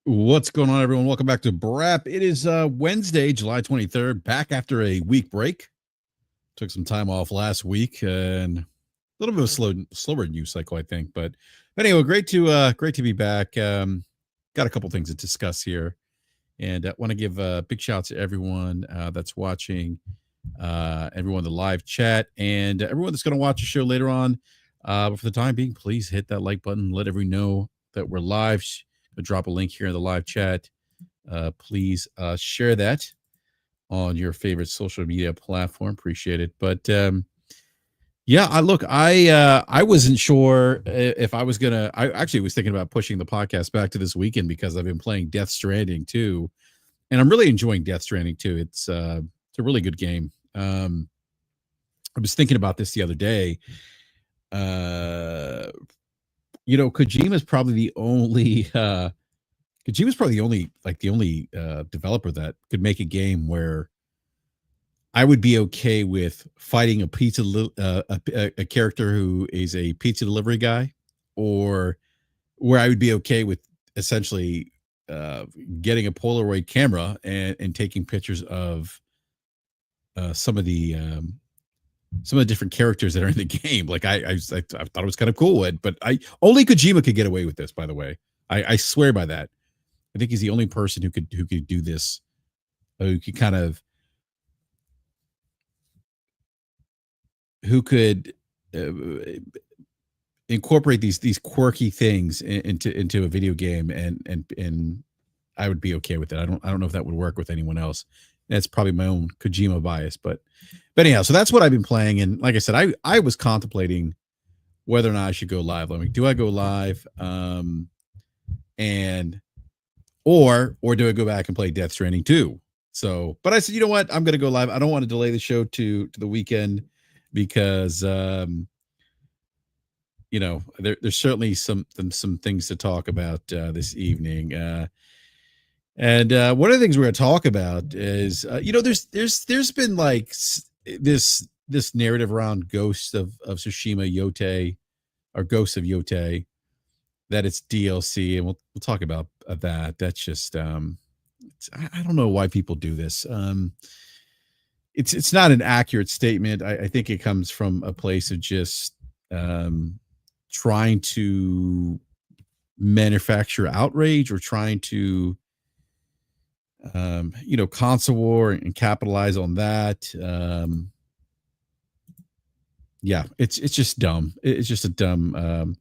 What's going on, everyone? Welcome back to BRAP. It is Wednesday, July 23rd, back after a week break. Took some time off last week and a little bit of a slower news cycle, I think. But anyway, great to be back. Got a couple things to discuss here, and I want to give a big shout out to everyone that's watching, everyone in the live chat, and everyone that's going to watch the show later on. But for the time being, please hit that like button. Let everyone know that we're live. I'll drop a link here in the live chat. Please share that on your favorite social media platform. Appreciate it. But yeah, I wasn't sure if I was gonna. I actually was thinking about pushing the podcast back to this weekend because I've been playing Death Stranding 2, and I'm really enjoying Death Stranding 2. It's a really good game. I was thinking about this the other day. Kojima's probably the only developer that could make a game where I would be okay with fighting a character who is a pizza delivery guy, or where I would be okay with essentially getting a Polaroid camera and taking pictures of some of the different characters that are in the game. Like I thought it was kind of cool, but only Kojima could get away with this. By the way, I swear by that. I think he's the only person who could do this, who could incorporate these quirky things into a video game, and I would be okay with it. I don't know if that would work with anyone else. That's probably my own Kojima bias, but anyhow, so that's what I've been playing. And like I said, I was contemplating whether or not I should go live. I mean, do I go live? Or do I go back and play Death Stranding 2? So, but I said, you know what? I'm going to go live. I don't want to delay the show to the weekend because, there's certainly some things to talk about this evening. And one of the things we're going to talk about is, there's been like this narrative around Ghost of Tsushima Yotei, or Ghost of Yotei, that it's DLC, and we'll talk about that. That's just I don't know why people do this. It's not an accurate statement. I think it comes from a place of just trying to manufacture outrage, or trying to console war and capitalize on that. Yeah, it's just dumb. It's just a dumb.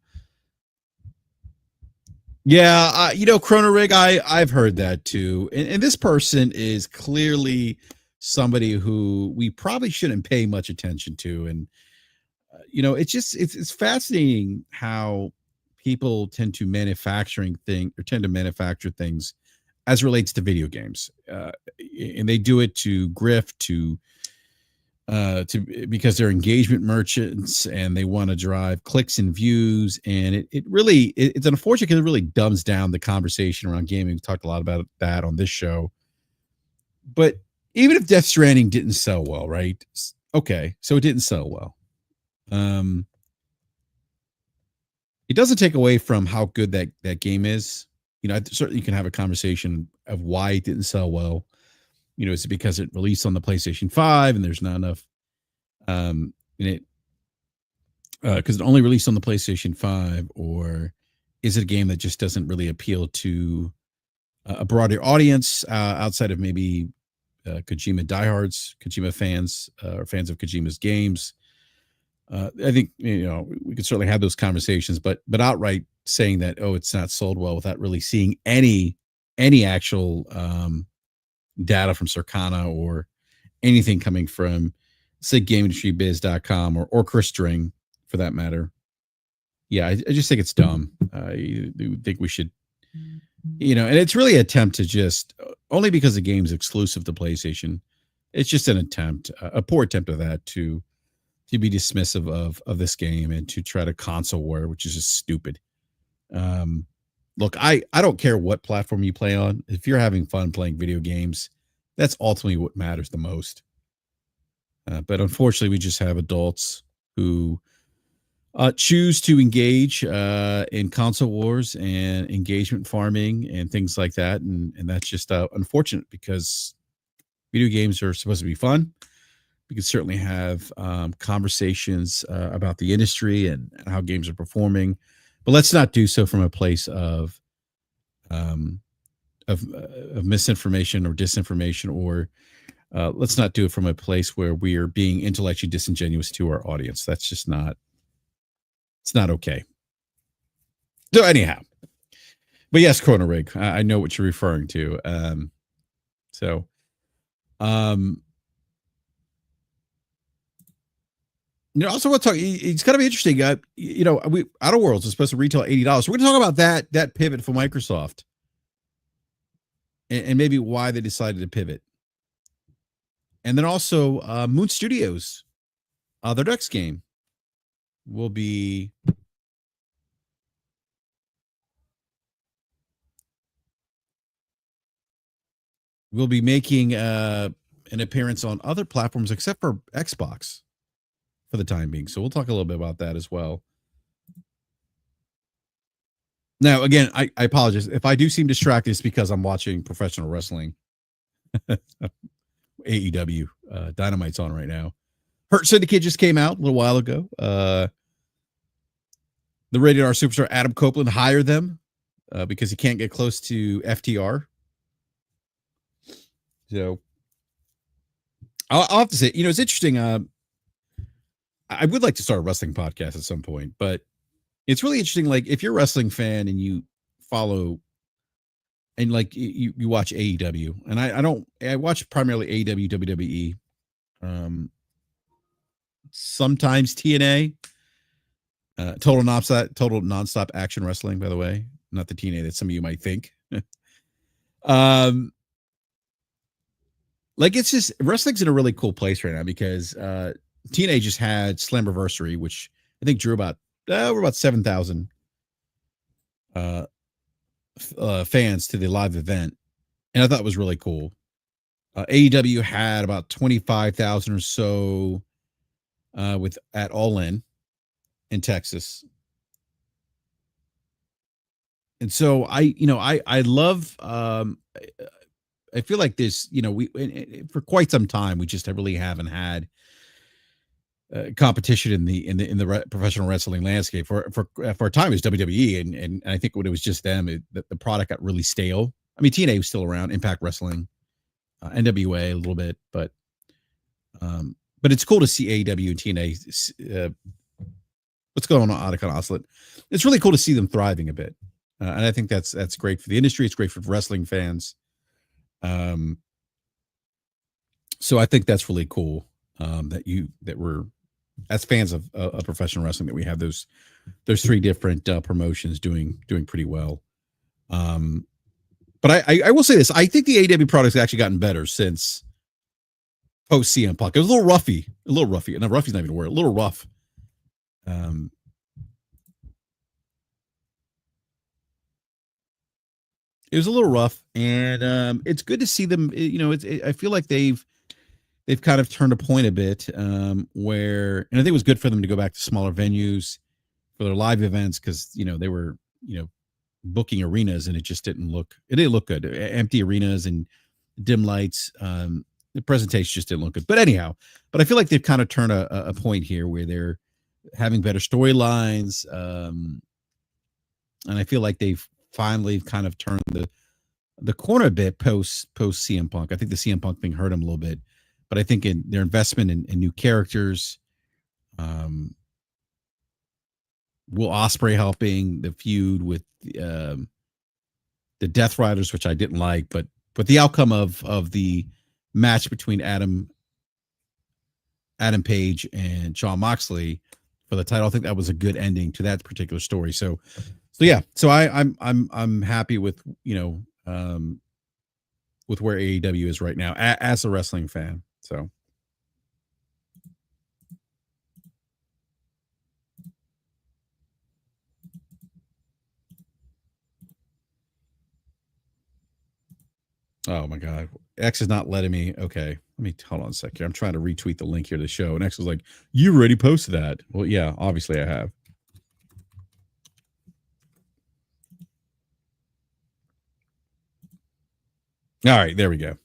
Yeah, Chrono Rig, I've heard that too. And this person is clearly somebody who we probably shouldn't pay much attention to. And it's fascinating how people tend to manufacture things as relates to video games, and they do it to grift, because they're engagement merchants and they want to drive clicks and views. And it's unfortunate because it really dumbs down the conversation around gaming. We've talked a lot about that on this show. But even if Death Stranding didn't sell well, right? Okay, so it didn't sell well. It doesn't take away from how good that game is. Certainly you can have a conversation of why it didn't sell well. Is it because it released on the PlayStation 5 and there's not enough in it, because it only released on the PlayStation 5, or is it a game that just doesn't really appeal to a broader audience outside of maybe Kojima diehards, Kojima fans, or fans of Kojima's games? I think we could certainly have those conversations, but outright saying that, oh, it's not sold well, without really seeing any actual data from Circana or anything coming from, say, GameIndustryBiz.com or Chris String, for that matter. Yeah, I just think it's dumb. I think we should, and it's really an attempt to just, only because the game's exclusive to PlayStation, it's just an attempt, a poor attempt of that, to be dismissive of this game and to try to console war, which is just stupid. Look, I don't care what platform you play on. If you're having fun playing video games, that's ultimately what matters the most. But unfortunately, we just have adults who choose to engage in console wars and engagement farming and things like that. And that's just unfortunate because video games are supposed to be fun. We can certainly have conversations about the industry and how games are performing, but let's not do so from a place um, of misinformation or disinformation, or let's not do it from a place where we are being intellectually disingenuous to our audience. That's just not, it's not okay. So anyhow, but yes, Corona Rig, I know what you're referring to. So, um, also want to talk. It's going to be interesting. We Outworlds is supposed to retail $80. So we're going to talk about that pivot for Microsoft, and maybe why they decided to pivot. And then also Moon Studios, their next game will be making an appearance on other platforms except for Xbox for the time being. So we'll talk a little bit about that as well. Now, again, I apologize if I do seem distracted. It's because I'm watching professional wrestling. AEW Dynamite's on right now. Hurt Syndicate just came out a little while ago. The rated R superstar Adam Copeland hired them because he can't get close to FTR. So I'll have to say, it's interesting. I would like to start a wrestling podcast at some point, but it's really interesting. Like if you're a wrestling fan and you follow and like you watch AEW, and I watch primarily AEW, WWE, sometimes TNA, total nonstop action wrestling, by the way, not the TNA that some of you might think. Like it's just wrestling's in a really cool place right now because TNA just had Slammiversary, which I think drew about 7,000 fans to the live event, and I thought it was really cool. AEW had about 25,000 or so at All In Texas, and so I love. I feel like this, we for quite some time we just really haven't had competition in the professional wrestling landscape. For a time, it was WWE, and I think when it was just them, the product got really stale. I mean, TNA was still around, Impact Wrestling, NWA a little bit, but it's cool to see AEW and TNA. What's going on, Otacon Oslet? It's really cool to see them thriving a bit, and I think that's great for the industry. It's great for wrestling fans. So I think that's really cool. That we're as fans of professional wrestling that we have those three different promotions doing pretty well. But I will say this: I think the AEW product's actually gotten better since post CM Punk. It was a little roughy, and roughy's not even a word. A little rough. It was a little rough, and it's good to see them. I feel like they've kind of turned a point a bit where, and I think it was good for them to go back to smaller venues for their live events because they were booking arenas and it didn't look good. Empty arenas and dim lights. The presentation just didn't look good. But anyhow, I feel like they've kind of turned a point here where they're having better storylines, and I feel like they've finally kind of turned the corner a bit post CM Punk. I think the CM Punk thing hurt him a little bit, but I think in their investment in new characters, Will Ospreay helping the feud with the Death Riders, which I didn't like, but the outcome of the match between Adam Page and Shawn Moxley for the title, I think that was a good ending to that particular story. So yeah, so I'm happy with with where AEW is right now as a wrestling fan. So oh my God, X is not letting me. Okay, let me hold on a second. I'm trying to retweet the link here to the show, and X was like, "You already posted that." Well, yeah, obviously I have. All right, there we go.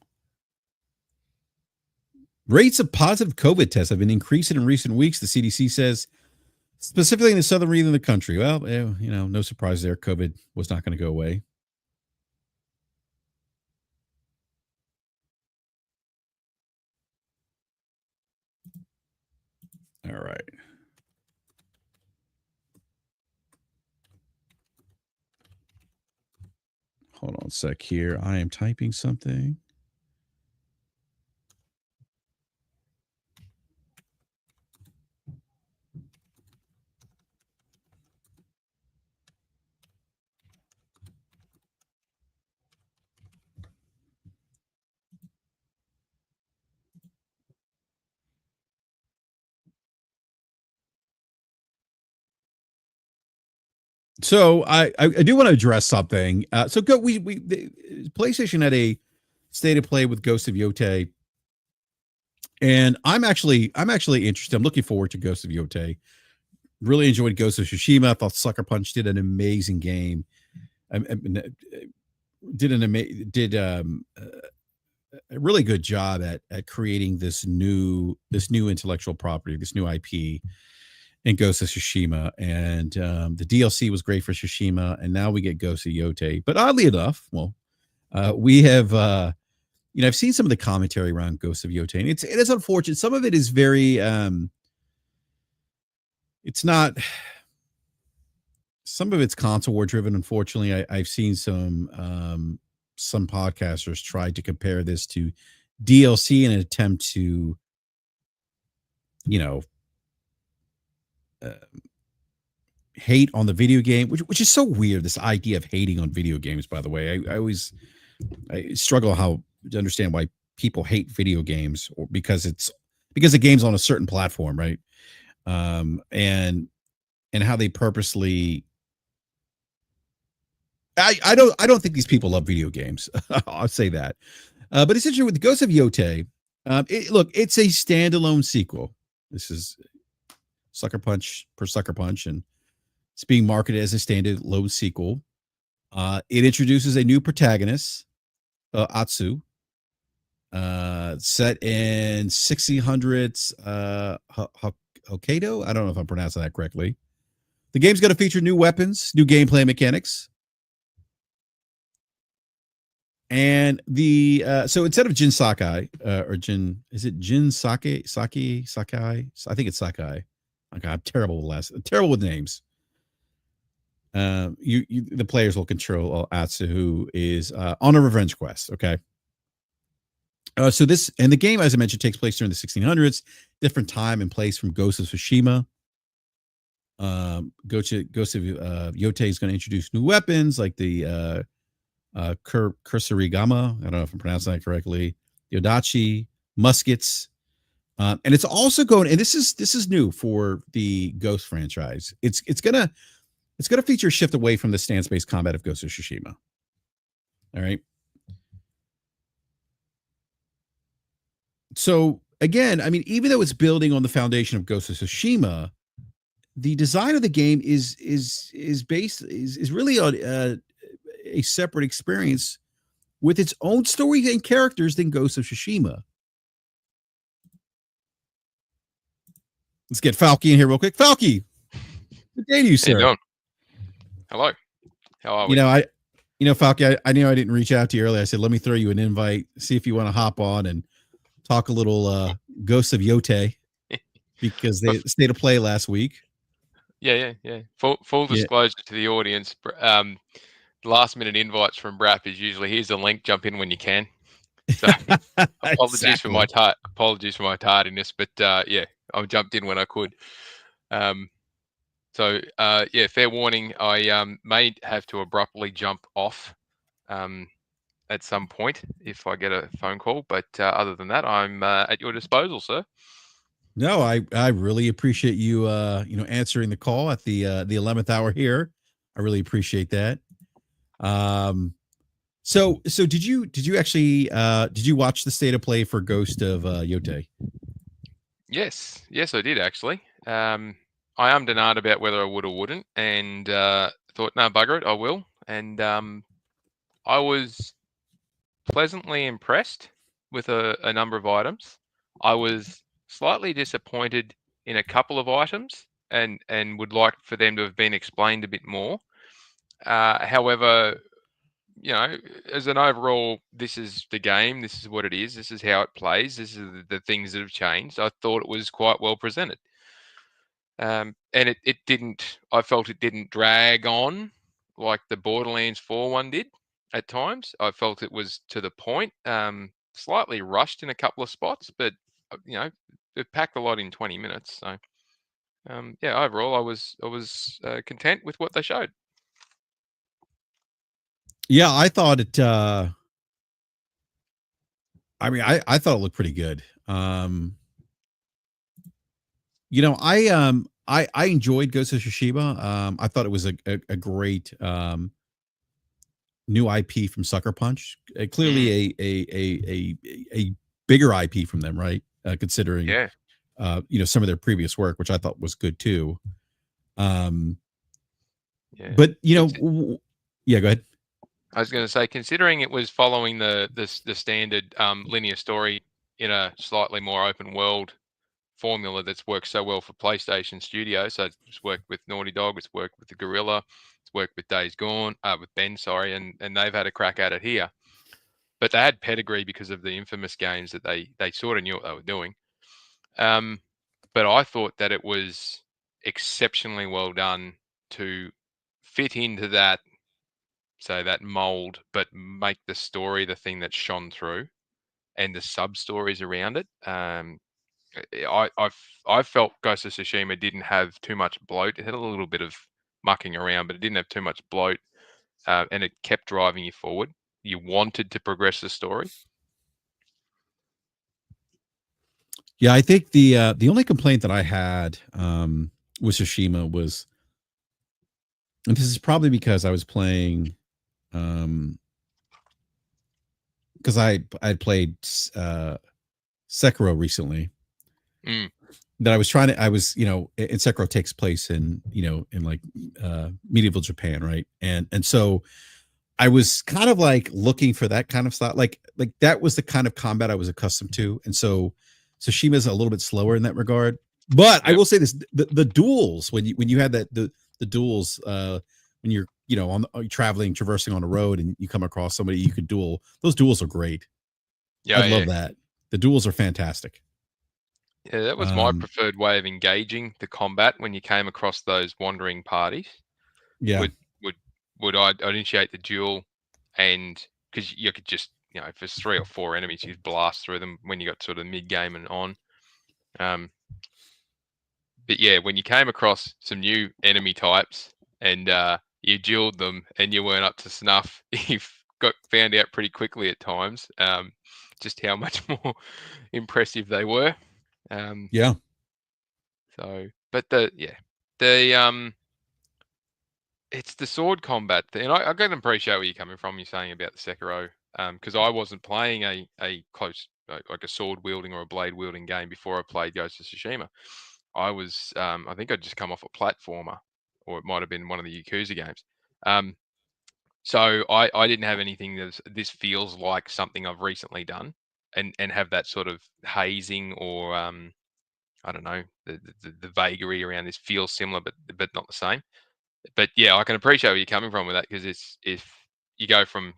Rates of positive COVID tests have been increasing in recent weeks, the CDC says, specifically in the southern region of the country. Well, no surprise there. COVID was not going to go away. All right. Hold on a sec here. I am typing something. So I do want to address something. So go PlayStation had a state of play with Ghost of Yotei, and I'm actually interested. I'm looking forward to Ghost of Yotei. Really enjoyed Ghost of Tsushima. I thought Sucker Punch did an amazing game. Did a really good job at creating this new intellectual property, this new IP in Ghost of Tsushima, and the DLC was great for Tsushima, and now we get Ghost of Yotei. But oddly enough, we have I've seen some of the commentary around Ghost of Yotei, and it is unfortunate. Some of it is very it's not. Some of it's console war driven. Unfortunately, I've seen some podcasters try to compare this to DLC in an attempt to, hate on the video game, which is so weird. This idea of hating on video games, by the way, I struggle to understand why people hate video games, or because the game's on a certain platform, right? And how they purposely. I don't think these people love video games. I'll say that. But it's interesting with Ghost of Yotei. It's a standalone sequel. This is Sucker Punch per Sucker Punch, and it's being marketed as a standalone sequel. It introduces a new protagonist, Atsu, set in 1600s Hokkaido. I don't know if I'm pronouncing that correctly. The game's going to feature new weapons, new gameplay mechanics. And so instead of Jin Sakai or Jin, is it Jin Sakai? Sakai? I think it's Sakai. Okay, I'm terrible with names. The players will control Atsu, who is on a revenge quest. Okay. So the game, as I mentioned, takes place during the 1600s, different time and place from Ghost of Tsushima. Ghost of Yotei is going to introduce new weapons like the Kursurigama. I don't know if I'm pronouncing that correctly. Yodachi, muskets. And it's also going, and this is new for the Ghost franchise. It's gonna feature a shift away from the stance-based combat of Ghost of Tsushima. All right. So again, I mean, even though it's building on the foundation of Ghost of Tsushima, the design of the game is really on a separate experience with its own story and characters than Ghost of Tsushima. Let's get Falky in here real quick. Falky, good day to you, sir. How you doing? Hello. How are we? Falky, I knew I didn't reach out to you earlier. I said, let me throw you an invite, see if you want to hop on and talk a little Ghost of Yotei, because they stayed to play last week. Yeah. Full disclosure to the audience. Last minute invites from BRAP is usually, here's the link, jump in when you can. So apologies for my tardiness, but I jumped in when I could. Fair warning, I may have to abruptly jump off at some point if I get a phone call, but other than that, I'm at your disposal, sir. No, I really appreciate you answering the call at the 11th hour here. I really appreciate that. So did you actually did you watch the state of play for Ghost of Yotei? Yes, I did actually. I ummed and ahed about whether I would or wouldn't, and thought, no, bugger it, I will. And I was pleasantly impressed with a number of items. I was slightly disappointed in a couple of items, and would like for them to have been explained a bit more. However, as an overall, this is the game, this is what it is, this is how it plays, this is the things that have changed. I thought it was quite well presented. And it didn't, I felt it didn't drag on like the Borderlands 4 one did at times. I felt it was to the point, slightly rushed in a couple of spots, but, it packed a lot in 20 minutes. So, yeah, overall, I was content with what they showed. Yeah, I thought it. I mean, I thought it looked pretty good. I enjoyed Ghost of Tsushima. I thought it was a great new IP from Sucker Punch. Clearly a bigger IP from them, right? Considering Yeah. Some of their previous work, which I thought was good too. Yeah. But yeah, go ahead. I was going to say, considering it was following the standard linear story in a slightly more open world formula that's worked so well for PlayStation Studios, so it's worked with Naughty Dog, it's worked with the Gorilla, it's worked with Days Gone, with Ben, sorry, and they've had a crack at it here. But they had pedigree because of the infamous games that they sort of knew what they were doing. But I thought that it was exceptionally well done to fit into that, so that mold, but make the story the thing that shone through, and the sub stories around it. I felt Ghost of Tsushima didn't have too much bloat. It had a little bit of mucking around, but it didn't have too much bloat, and it kept driving you forward. You wanted to progress the story. Yeah, I think the only complaint that I had with Tsushima was, and this is probably because I was playing, because I had played Sekiro recently. That I was trying to, and Sekiro takes place in like medieval Japan, right? And so I was kind of like looking for that kind of style, like that was the kind of combat I was accustomed to, and so Tsushima's a little bit slower in that regard. But I will say this: the duels, when you had the duels, when you're traveling, traversing on a road, and you come across somebody you could duel, those duels are great. Yeah, I love that. The duels are fantastic. Yeah, that was my preferred way of engaging the combat when you came across those wandering parties. Yeah. I'd initiate the duel, and because you could just, if there's 3 or 4 enemies, you'd blast through them when you got sort of mid game and on. But yeah, when you came across some new enemy types and you dueled them and you weren't up to snuff, you've found out pretty quickly at times just how much more impressive they were. Yeah. So, but it's the sword combat thing. And I can appreciate where you're coming from. You're saying about the Sekiro, because I wasn't playing a close, like a sword wielding or a blade wielding game before I played Ghost of Tsushima. I was, I think I'd just come off a platformer, or it might have been one of the Yakuza games. So I didn't have anything this feels like something I've recently done, and have that sort of hazing or I don't know, the vagary around this feels similar, but not the same. But yeah, I can appreciate where you're coming from with that, because it's, if you go from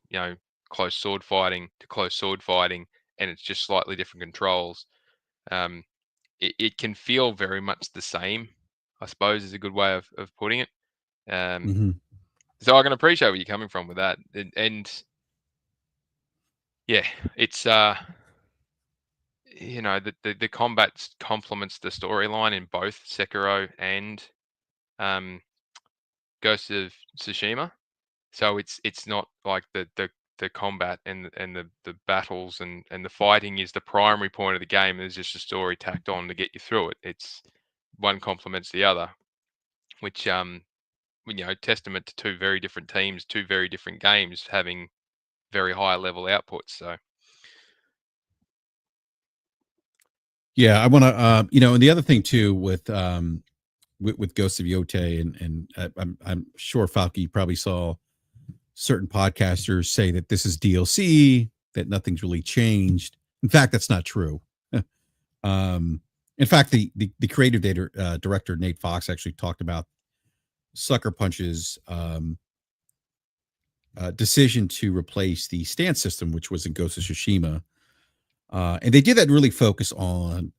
close sword fighting to close sword fighting, and it's just slightly different controls, it can feel very much the same, I suppose, is a good way of putting it. So I can appreciate where you're coming from with that, and yeah, it's the combat complements the storyline in both Sekiro and Ghost of Tsushima. So it's not like the combat and the battles and the fighting is the primary point of the game. There's just a story tacked on to get you through it. It's one complements the other, which testament to 2 very different teams, 2 very different games having very high level outputs. So yeah, I want to and the other thing too with Ghost of Yotei, and I'm sure Falky probably saw certain podcasters say that this is DLC, that nothing's really changed. In fact, that's not true. In fact, the creative director Nate Fox actually talked about Sucker Punch's decision to replace the stance system, which was in Ghost of Tsushima, and they did that really focus on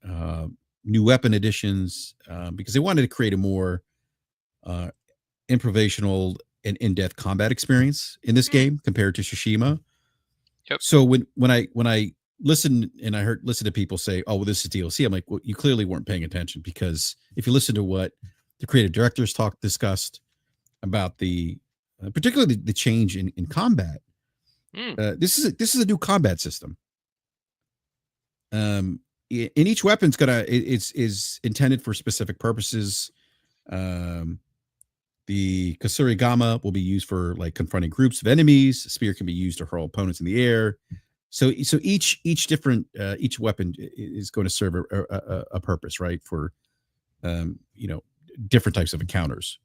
new weapon additions because they wanted to create a more improvisational and in-depth combat experience in this game compared to Tsushima. Yep. So when I listened and I listen to people say, "Oh, well, this is DLC," I'm like, "Well, you clearly weren't paying attention because if you listen to what the creative directors discussed about the particularly the change in combat, this is a new combat system. And each weapon's is intended for specific purposes. The Kasurigama will be used for like confronting groups of enemies. Spear can be used to hurl opponents in the air. So each different each weapon is going to serve a purpose, right? For different types of encounters.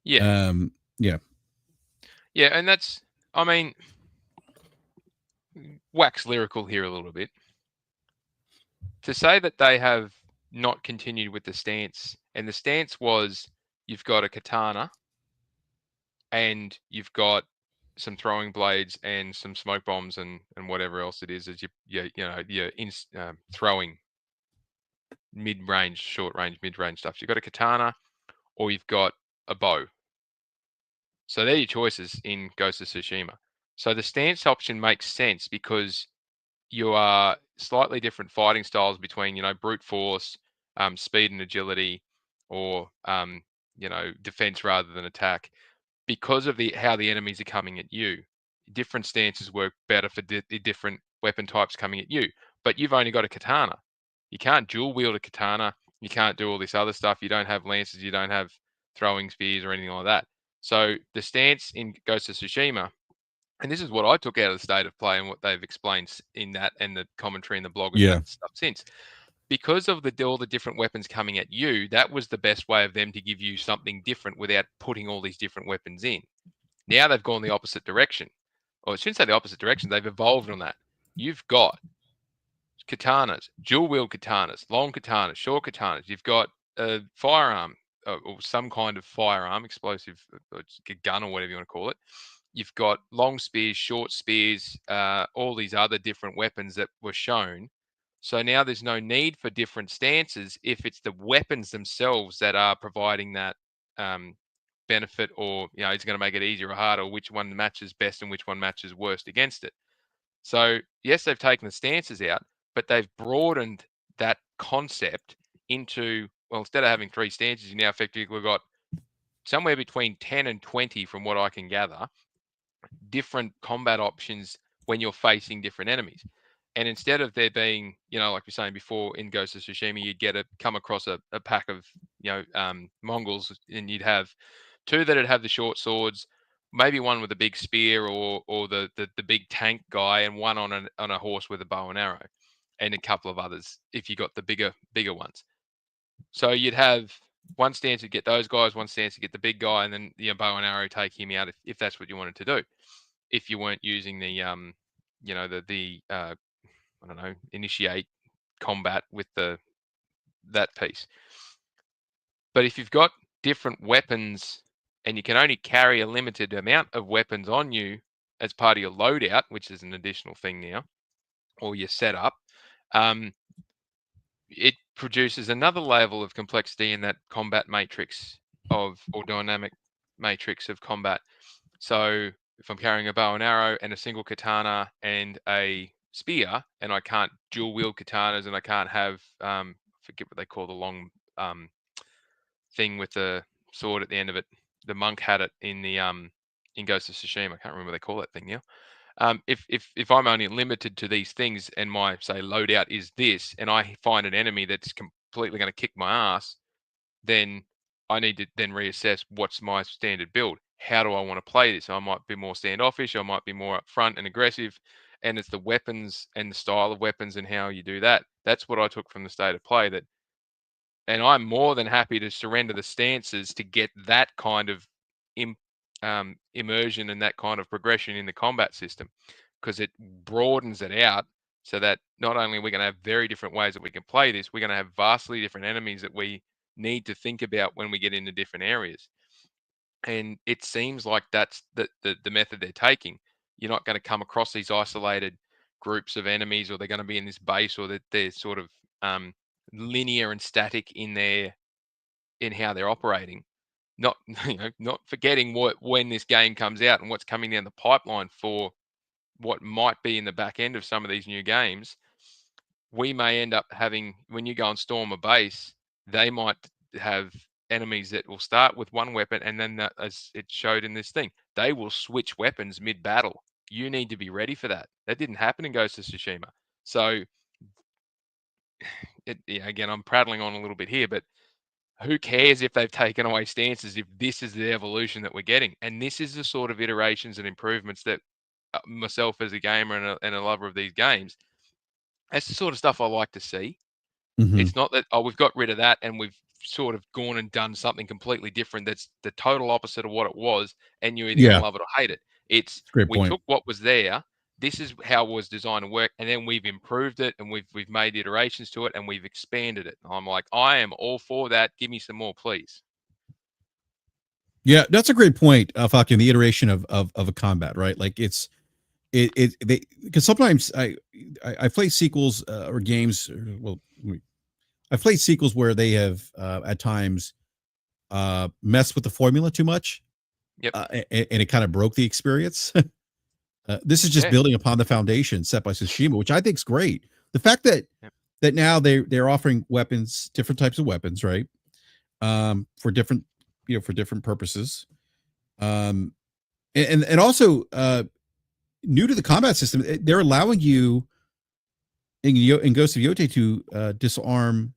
Yeah. Yeah. Yeah, and that's, I mean, wax lyrical here a little bit. To say that they have not continued with the stance, and the stance was you've got a katana and you've got some throwing blades and some smoke bombs and whatever else it is as you're throwing mid-range, short-range, mid-range stuff. So you've got a katana or you've got a bow. So they're your choices in Ghost of Tsushima. So the stance option makes sense because you are slightly different fighting styles between, brute force, speed and agility, or defense rather than attack. Because of how the enemies are coming at you, different stances work better for the different weapon types coming at you. But you've only got a katana. You can't dual wield a katana. You can't do all this other stuff. You don't have lances. You don't have throwing spears or anything like that. So the stance in Ghost of Tsushima, and this is what I took out of the state of play and what they've explained in that and the commentary in the blog and that stuff since. Because of all the different weapons coming at you, that was the best way of them to give you something different without putting all these different weapons in. Now they've gone the opposite direction. Or I shouldn't say the opposite direction. They've evolved on that. You've got katanas, dual wield katanas, long katanas, short katanas. You've got a firearm or some kind of firearm, explosive, a gun or whatever you want to call it. You've got long spears, short spears, all these other different weapons that were shown. So now there's no need for different stances if it's the weapons themselves that are providing that benefit, or it's going to make it easier or harder, or which one matches best and which one matches worst against it. So yes, they've taken the stances out, but they've broadened that concept into, well, instead of having 3 stances, you now effectively got somewhere between 10 and 20, from what I can gather, different combat options when you're facing different enemies. And instead of there being, like you're saying before, in Ghost of Tsushima, you'd come across a pack of, Mongols, and you'd have 2 that'd have the short swords, maybe one with a big spear or the big tank guy, and one on a horse with a bow and arrow, and a couple of others if you got the bigger ones. So you'd have one stance to get those guys, one stance to get the big guy, and then bow and arrow take him out if that's what you wanted to do. If you weren't using the I don't know, initiate combat with that piece. But if you've got different weapons and you can only carry a limited amount of weapons on you as part of your loadout, which is an additional thing now, or your setup, it produces another level of complexity in that combat matrix or dynamic matrix of combat. So if I'm carrying a bow and arrow and a single katana and a spear, and I can't dual wield katanas, and I can't have forget what they call the long thing with the sword at the end of it. The monk had it in the in Ghost of Tsushima. I can't remember what they call that thing now. If I'm only limited to these things and my, say, loadout is this, and I find an enemy that's completely going to kick my ass, then I need to then reassess what's my standard build. How do I want to play this? I might be more standoffish. I might be more upfront and aggressive. And it's the weapons and the style of weapons and how you do that. That's what I took from the state of play. And I'm more than happy to surrender the stances to get that kind of immersion and that kind of progression in the combat system. because it broadens it out so that not only are we going to have very different ways that we can play this, we're going to have vastly different enemies that we need to think about when we get into different areas. And it seems like that's the method they're taking. You're not going to come across these isolated groups of enemies, or they're going to be in this base, or that they're sort of linear and static in how they're operating. Not not forgetting when this game comes out and what's coming down the pipeline for what might be in the back end of some of these new games. We may end up having, when you go and storm a base, they might have enemies that will start with one weapon, and then as it showed in this thing, they will switch weapons mid-battle. You need to be ready for that. That didn't happen in Ghost of Tsushima. So, again, I'm prattling on a little bit here, but who cares if they've taken away stances if this is the evolution that we're getting? And this is the sort of iterations and improvements that myself as a gamer and a lover of these games, that's the sort of stuff I like to see. Mm-hmm. It's not that, we've got rid of that and we've sort of gone and done something completely different that's the total opposite of what it was, and you're either going to love it or hate it. It's great we point. took what was there, this is how it was designed to work, and then we've improved it, and we've made iterations to it, and we've expanded it. I'm like, I am all for that. Give me some more, please. Yeah, that's a great point, Falcon. The iteration of a combat, right? Like because sometimes I play sequels or games. I've played sequels where they have at times messed with the formula too much. Yep. And it kind of broke the experience. This is just building upon the foundation set by Tsushima, which I think is great. The fact that that now they're offering weapons, different types of weapons, right? For different purposes. And also new to the combat system, they're allowing you in Ghost of Yotei to disarm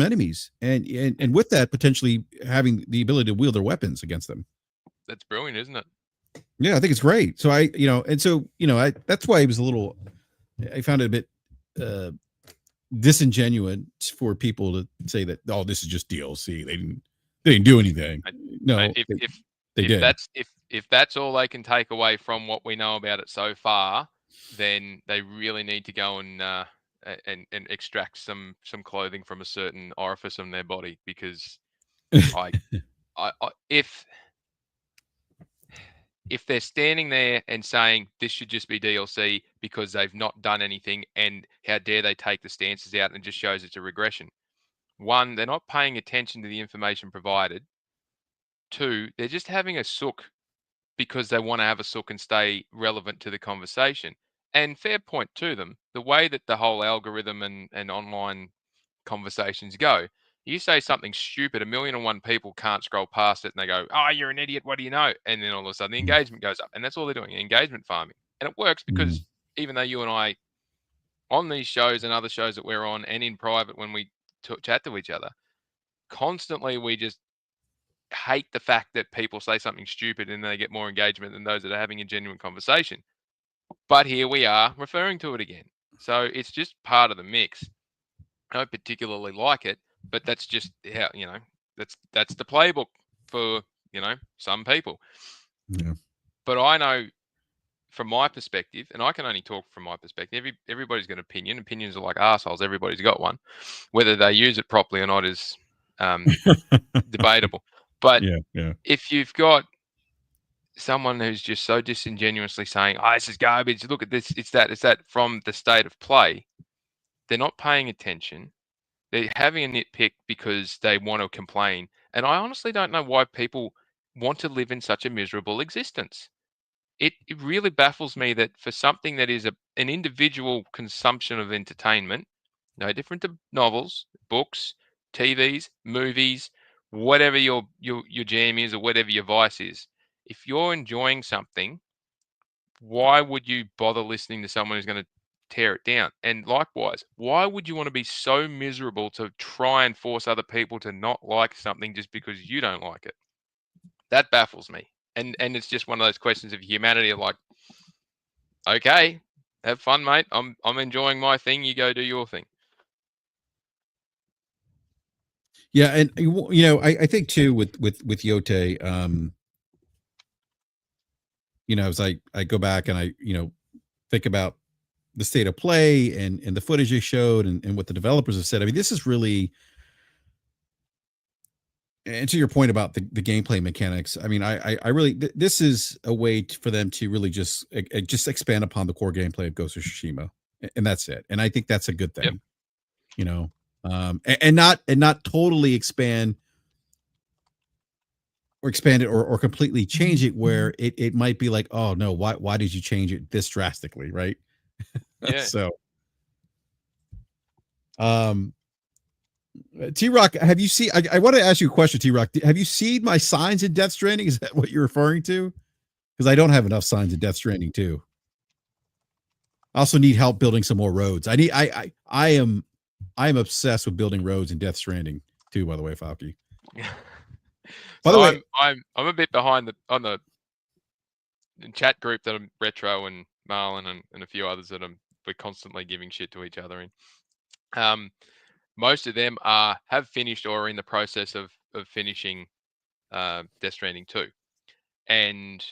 enemies, and with that potentially having the ability to wield their weapons against them. That's brilliant, isn't it? Yeah, I think it's great. So that's why it was a little. I found it a bit disingenuous for people to say that, oh, this is just DLC. They didn't do anything. No, they did. If that's all they can take away from what we know about it so far, then they really need to go and extract some clothing from a certain orifice in their body, because if they're standing there and saying this should just be DLC because they've not done anything, and how dare they take the stances out, and just shows it's a regression. One, they're not paying attention to the information provided. Two, they're just having a sook because they want to have a sook and stay relevant to the conversation. And fair point to them. The way that the whole algorithm and online conversations go, you say something stupid, 1,000,001 people can't scroll past it, and they go, oh, you're an idiot, what do you know? And then all of a sudden the engagement goes up, and that's all they're doing, engagement farming. And it works because even though you and I, on these shows and other shows that we're on, and in private when we chat to each other, constantly we just hate the fact that people say something stupid and they get more engagement than those that are having a genuine conversation. But here we are referring to it again. So it's just part of the mix. I don't particularly like it, but that's just how, that's the playbook for, some people. Yeah. But I know from my perspective, and I can only talk from my perspective, everybody's got an opinion. Opinions are like assholes. Everybody's got one. Whether they use it properly or not is debatable. But if you've got someone who's just so disingenuously saying, oh, this is garbage, look at this, it's that from the state of play, they're not paying attention. They're having a nitpick because they want to complain. And I honestly don't know why people want to live in such a miserable existence. It really baffles me that for something that is an individual consumption of entertainment, no different to novels, books, TVs, movies, whatever your jam is or whatever your vice is, if you're enjoying something, why would you bother listening to someone who's going to tear it down? And likewise, why would you want to be so miserable to try and force other people to not like something just because you don't like it? That baffles me. And it's just one of those questions of humanity of like, okay, have fun, mate. I'm enjoying my thing. You go do your thing. Yeah, and I think too with Yotei, as I go back and I, think about the state of play and the footage they showed and what the developers have said. I mean, this is really, and to your point about the gameplay mechanics, I mean, I really, this is a way for them to really just expand upon the core gameplay of Ghost of Tsushima, and that's it. And I think that's a good thing, Yep. And not totally expand it or completely change it where it might be like, oh no, why did you change it this drastically, right? Yeah. So, T-Rock, have you seen? I want to ask you a question, T-Rock. Have you seen my signs in Death Stranding? Is that what you're referring to? Because I don't have enough signs in Death Stranding too. I also need help building some more roads. I am obsessed with building roads in Death Stranding too. By the way, Falky. By the way, I'm a bit behind on the chat group that I'm Retro and Marlon and a few others that we're constantly giving shit to each other in. Most of them have finished or are in the process of finishing Death Stranding 2. And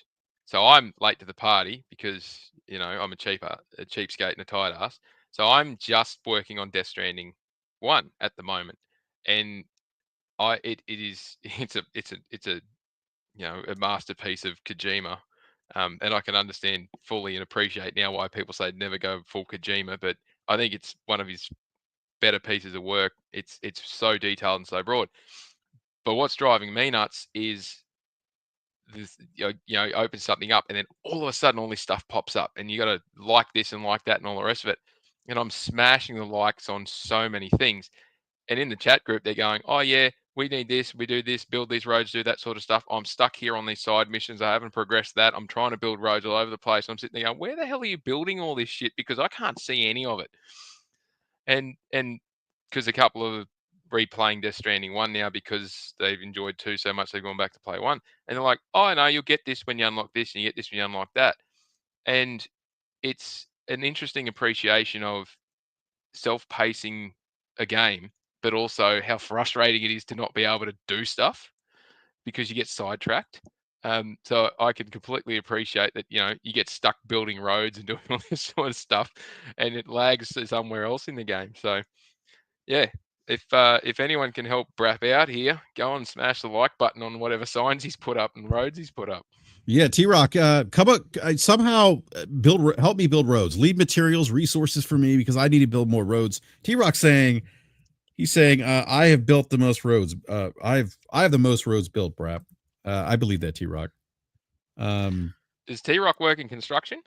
so I'm late to the party because, I'm a cheapskate and a tight ass. So I'm just working on Death Stranding 1 at the moment. And it's a a masterpiece of Kojima. And I can understand fully and appreciate now why people say never go full Kojima, but I think it's one of his better pieces of work. It's so detailed and so broad. But what's driving me nuts is this, open something up and then all of a sudden all this stuff pops up and you got to like this and like that and all the rest of it. And I'm smashing the likes on so many things. And in the chat group, they're going, oh yeah, we need this, we do this, build these roads, do that sort of stuff. I'm stuck here on these side missions. I haven't progressed that. I'm trying to build roads all over the place. I'm sitting there going, where the hell are you building all this shit? Because I can't see any of it. And because a couple of replaying Death Stranding 1 now because they've enjoyed 2 so much they've gone back to play 1. And they're like, oh, no, you'll get this when you unlock this and you get this when you unlock that. And it's an interesting appreciation of self-pacing a game, but also how frustrating it is to not be able to do stuff because you get sidetracked. So I can completely appreciate that, you get stuck building roads and doing all this sort of stuff and it lags somewhere else in the game. So yeah, if anyone can help BRAP out here, go and smash the like button on whatever signs he's put up and roads he's put up. Yeah, T-Rock, come up somehow help me build roads. Leave materials, resources for me because I need to build more roads. T-Rock he's saying I have built the most roads. I have the most roads built, BRAP. I believe that, T-Rock. Does T-Rock work in construction?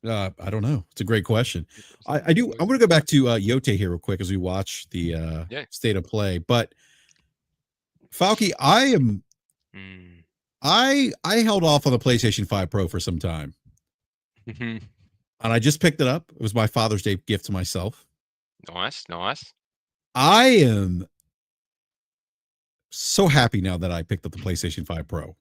I don't know. It's a great question. I do. I'm going to go back to Yotei here real quick as we watch the state of play. But Falky, I held off on the PlayStation 5 Pro for some time. And I just picked it up. It was my Father's Day gift to myself. Nice. I am so happy now that I picked up the PlayStation 5 Pro.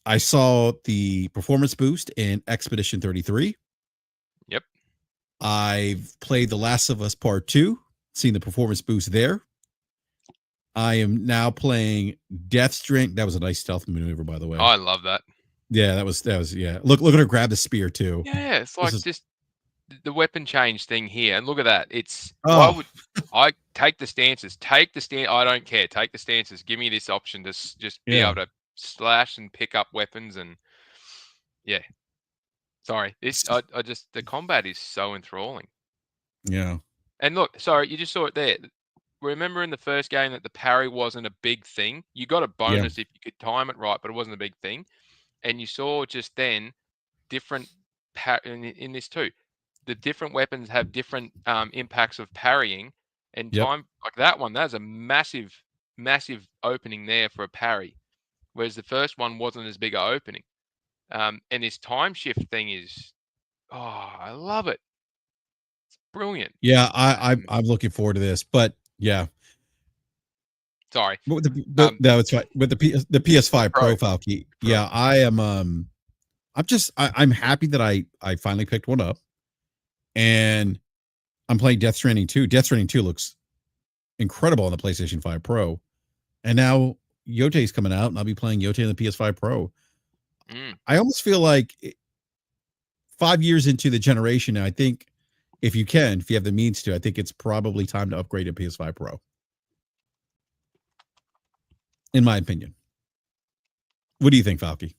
I saw the performance boost in Expedition 33. Yep. I've played The Last of Us Part 2, seen the performance boost there. I am now playing Death Stranding. That was a nice stealth maneuver, by the way. Oh, I love that. Yeah, that was yeah. Look at her grab the spear too. Yeah, it's like just the weapon change thing here. And look at that. It's why would I take the stances? Take the stand. I don't care. Take the stances. Give me this option to just be able to slash and pick up weapons and yeah. Sorry, I just the combat is so enthralling. Yeah. And look, sorry, you just saw it there. Remember in the first game that the parry wasn't a big thing. You got a bonus if you could time it right, but it wasn't a big thing. And you saw just then different in this too. The different weapons have different impacts of parrying and time. Like that one, that's a massive opening there for a parry, whereas the first one wasn't as big an opening. And this time shift thing is, I love it. It's brilliant. Yeah, I'm looking forward to this, but yeah. Sorry. No, it's fine. With the PS5 Pro Falky. Yeah, I am I'm happy that I finally picked one up. And I'm playing Death Stranding 2. Death Stranding 2 looks incredible on the PlayStation 5 Pro. And now Yotei's coming out and I'll be playing Yotei on the PS5 Pro. I almost feel like 5 years into the generation now, I think if you have the means to, I think it's probably time to upgrade a PS5 Pro. In my opinion. What do you think, Falky?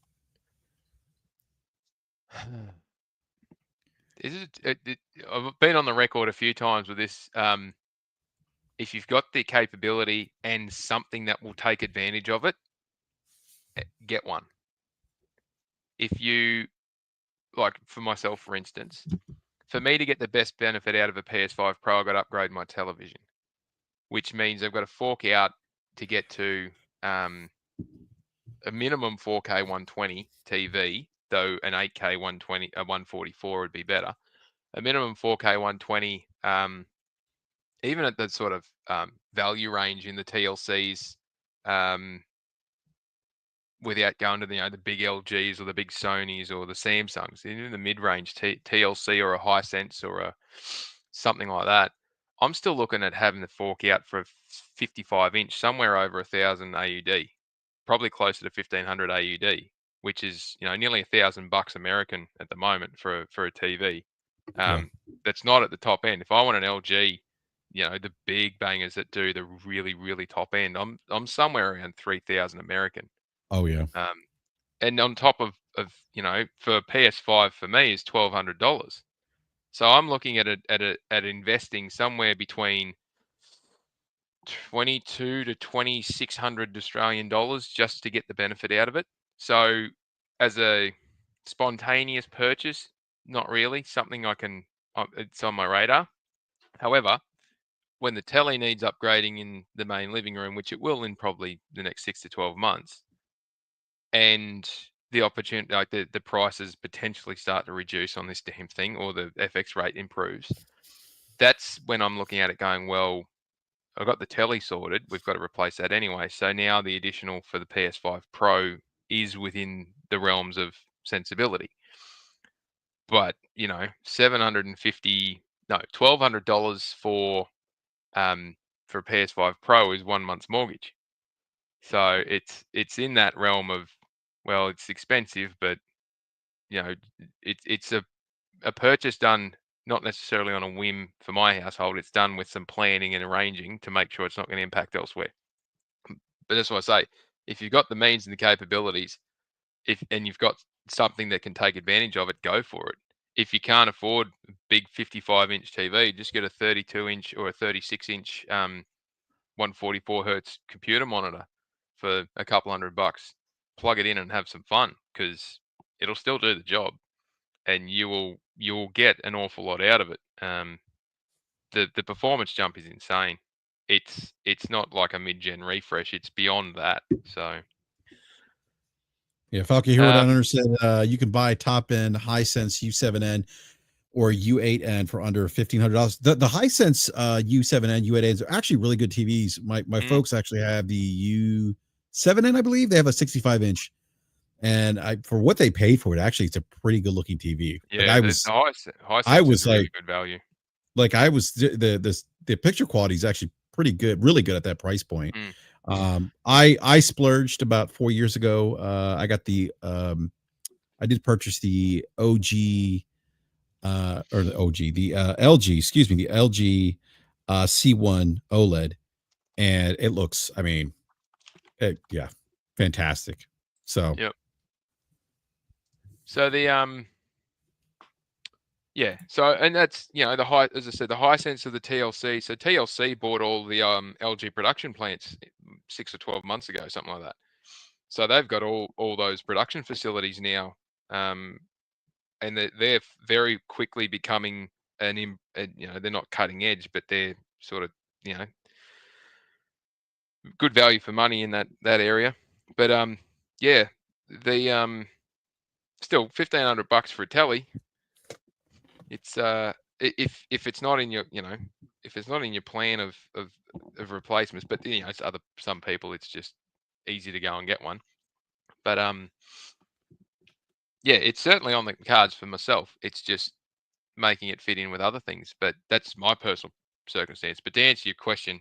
I've been on the record a few times with this. If you've got the capability and something that will take advantage of it, get one. If you, like for myself, for instance, for me to get the best benefit out of a PS5 Pro, I've got to upgrade my television, which means I've got to fork out to get to a minimum 4K 120 TV, though an 8K 144 would be better. A minimum 4K 120, even at the sort of value range in the TLCs, without going to the big LGs or the big Sonys or the Samsungs, in the mid-range TLC or a Hisense or a something like that, I'm still looking at having the fork out for a 55-inch, somewhere over 1,000 AUD, probably closer to 1,500 AUD, which is nearly $1,000 American at the moment for a TV. That's not at the top end. If I want an LG, the big bangers that do the really, really top end, I'm somewhere around 3,000 American. Oh yeah. And on top of for PS5 for me is $1,200. So I'm looking at investing somewhere between 22 to 2,600 Australian dollars just to get the benefit out of it. So as a spontaneous purchase, not really something it's on my radar. However, when the telly needs upgrading in the main living room, which it will in probably the next 6 to 12 months, and the opportunity, like the prices potentially start to reduce on this damn thing, or the FX rate improves, that's when I'm looking at it going, well, I've got the telly sorted. We've got to replace that anyway. So now the additional for the PS5 Pro is within the realms of sensibility. But $1,200 for a PS5 Pro is 1 month's mortgage. So it's in that realm of, well, it's expensive, but it's a purchase done not necessarily on a whim for my household. It's done with some planning and arranging to make sure it's not going to impact elsewhere. But that's what I say. If you've got the means and the capabilities, and you've got something that can take advantage of it, go for it. If you can't afford a big 55-inch TV, just get a 32-inch or a 36-inch 144 hertz computer monitor for a couple $100. Plug it in and have some fun, because it'll still do the job, and you'll get an awful lot out of it. The performance jump is insane. It's not like a mid-gen refresh. It's beyond that. So yeah, Falky, hear what I understand. You can buy top end Hisense U7N or U8N for under $1,500. The Hisense U7N, U8Ns are actually really good TVs. My folks actually have the U7N, I believe. They have a 65-inch, and for what they paid for it, actually, it's a pretty good looking TV. Yeah, like I was like, really good value. Like the picture quality is actually pretty good, really good at that price point. I splurged about 4 years ago. I got I did purchase the OG or the OG, the LG, excuse me, the LG C1 OLED, and it looks, I mean, yeah, fantastic. So yep. So yeah, so, and that's the as I said, the Hisense of the TLC. So TLC bought all the LG production plants 6 or 12 months ago, something like that. So they've got all those production facilities now, and they're very quickly becoming they're not cutting edge, but they're sort of good value for money in that area. But yeah, the still $1,500 for a telly. It's if it's not in your if it's not in your plan of replacements, but it's some people it's just easy to go and get one. But yeah, it's certainly on the cards for myself. It's just making it fit in with other things. But that's my personal circumstance. But to answer your question,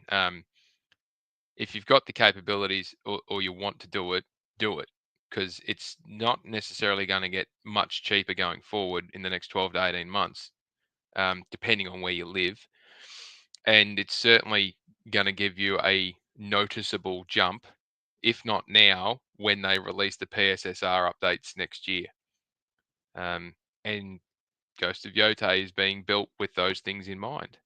if you've got the capabilities or you want to do it, because it's not necessarily going to get much cheaper going forward in the next 12 to 18 months, depending on where you live. And it's certainly going to give you a noticeable jump, if not now, when they release the PSSR updates next year. And Ghost of Yotei is being built with those things in mind.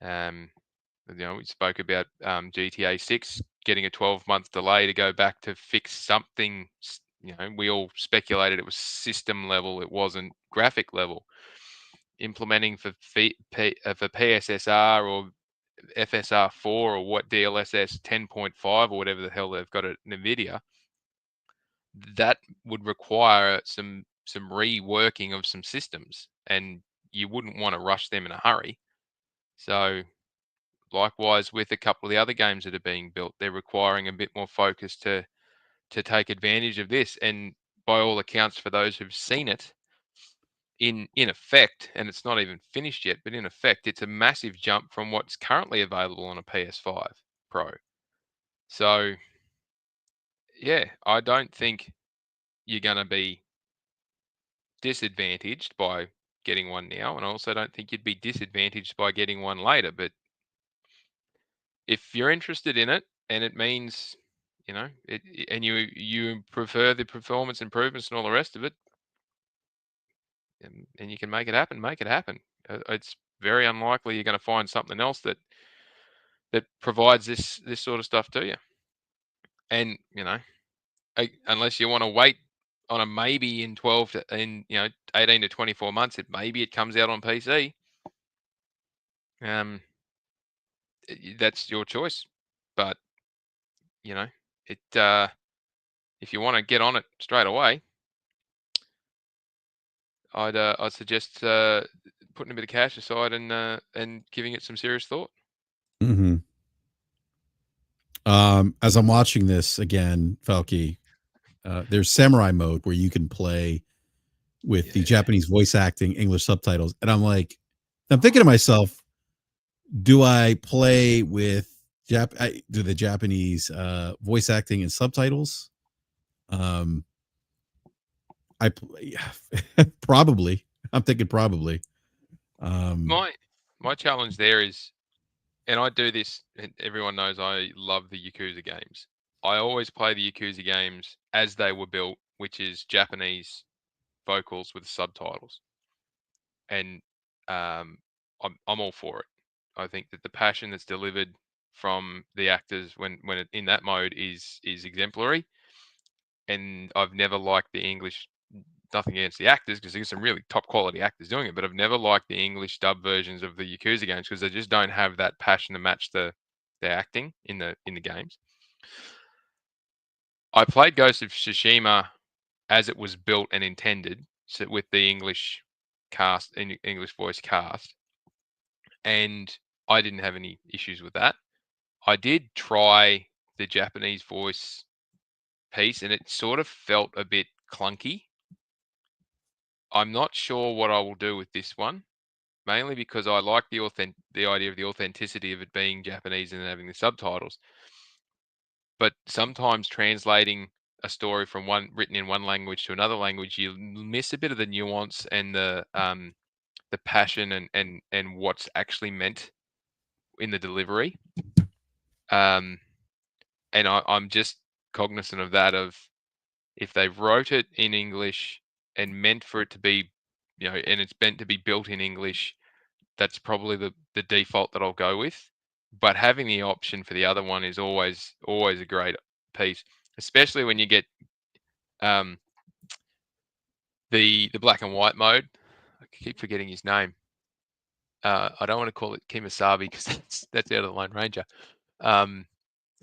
We spoke about GTA 6 getting a 12-month delay to go back to fix something. We all speculated it was system level, it wasn't graphic level. Implementing for PSSR or FSR4 or what DLSS 10.5 or whatever the hell they've got at NVIDIA, that would require some reworking of some systems, and you wouldn't want to rush them in a hurry. So likewise with a couple of the other games that are being built, they're requiring a bit more focus to take advantage of this. And by all accounts, for those who've seen it, in effect, and it's not even finished yet, but in effect, it's a massive jump from what's currently available on a PS5 Pro. So yeah, I don't think you're going to be disadvantaged by getting one now, and I also don't think you'd be disadvantaged by getting one later. But if you're interested in it, and it means, and you prefer the performance improvements and all the rest of it, and you can make it happen, make it happen. It's very unlikely you're going to find something else that provides this sort of stuff to you. And unless you want to wait on a maybe in 18 to 24 months, maybe it comes out on PC. That's your choice. But if you want to get on it straight away, I'd suggest putting a bit of cash aside and giving it some serious thought. Mm-hmm. As I'm watching this again, Falky, there's samurai mode where you can play with the Japanese voice acting, English subtitles, and I'm thinking to myself, do I play with do the Japanese voice acting and subtitles? I probably. I'm thinking probably. My challenge there is, and I do this, and everyone knows I love the Yakuza games. I always play the Yakuza games as they were built, which is Japanese vocals with subtitles. And I'm all for it. I think that the passion that's delivered from the actors when in that mode is exemplary. And I've never liked the English. Nothing against the actors, because there's some really top quality actors doing it, but I've never liked the English dub versions of the Yakuza games because they just don't have that passion to match the acting in the games. I played Ghost of Tsushima as it was built and intended, so with the English cast, English voice cast, and I didn't have any issues with that. I did try the Japanese voice piece, and it sort of felt a bit clunky. I'm not sure what I will do with this one, mainly because I like the idea of the authenticity of it being Japanese and having the subtitles. But sometimes translating a story from one written in one language to another language, you miss a bit of the nuance and the passion and what's actually meant in the delivery. And I'm just cognizant of that. Of if they wrote it in English and meant for it to be, and it's meant to be built in English, that's probably the default that I'll go with. But having the option for the other one is always a great piece, especially when you get the black and white mode. I keep forgetting his name. I don't want to call it Kimasabi because that's out of the Lone Ranger. I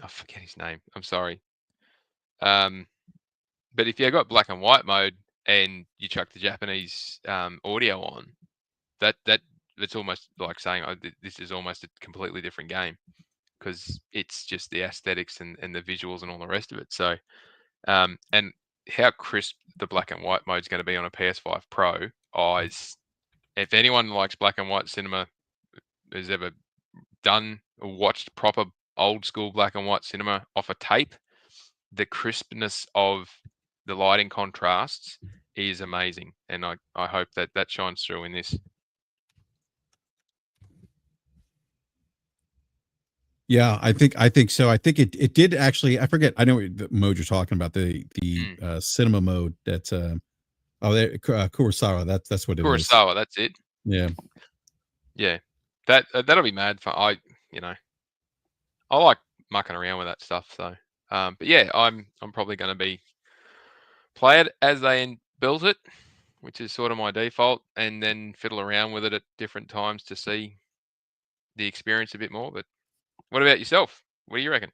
forget his name. I'm sorry. But if you got black and white mode and you chuck the Japanese audio on, that's almost like saying, oh, this is almost a completely different game, because it's just the aesthetics and the visuals and all the rest of it. So, and how crisp the black and white mode is going to be on a PS5 Pro, if anyone likes black and white cinema, has ever done or watched proper old school black and white cinema off a tape, the crispness of the lighting contrasts is amazing, and I hope that shines through in this. Yeah, I think so. I think it did actually. I forget. I know what the mode you're talking about, the cinema mode. That's Kurosawa. That's what it is. Kurosawa, that's it. Yeah. Yeah, that'll be mad fun. I like mucking around with that stuff. So, but yeah, I'm probably going to be play it as they built it, which is sort of my default, and then fiddle around with it at different times to see the experience a bit more. But what about yourself? What do you reckon?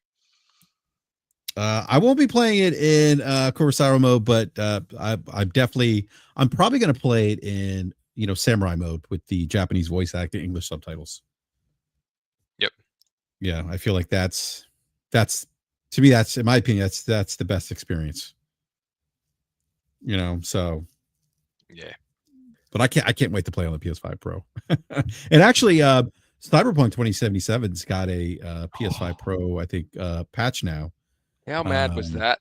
I won't be playing it in Kurosawa mode, but I'm probably going to play it in samurai mode with the Japanese voice acting, English subtitles. Yep. Yeah, I feel like that's to me, that's in my opinion, that's the best experience. So yeah. But I can't wait to play on the PS5 Pro. And actually, Cyberpunk 2077's got a PS5 Pro, I think, patch now. How mad was that?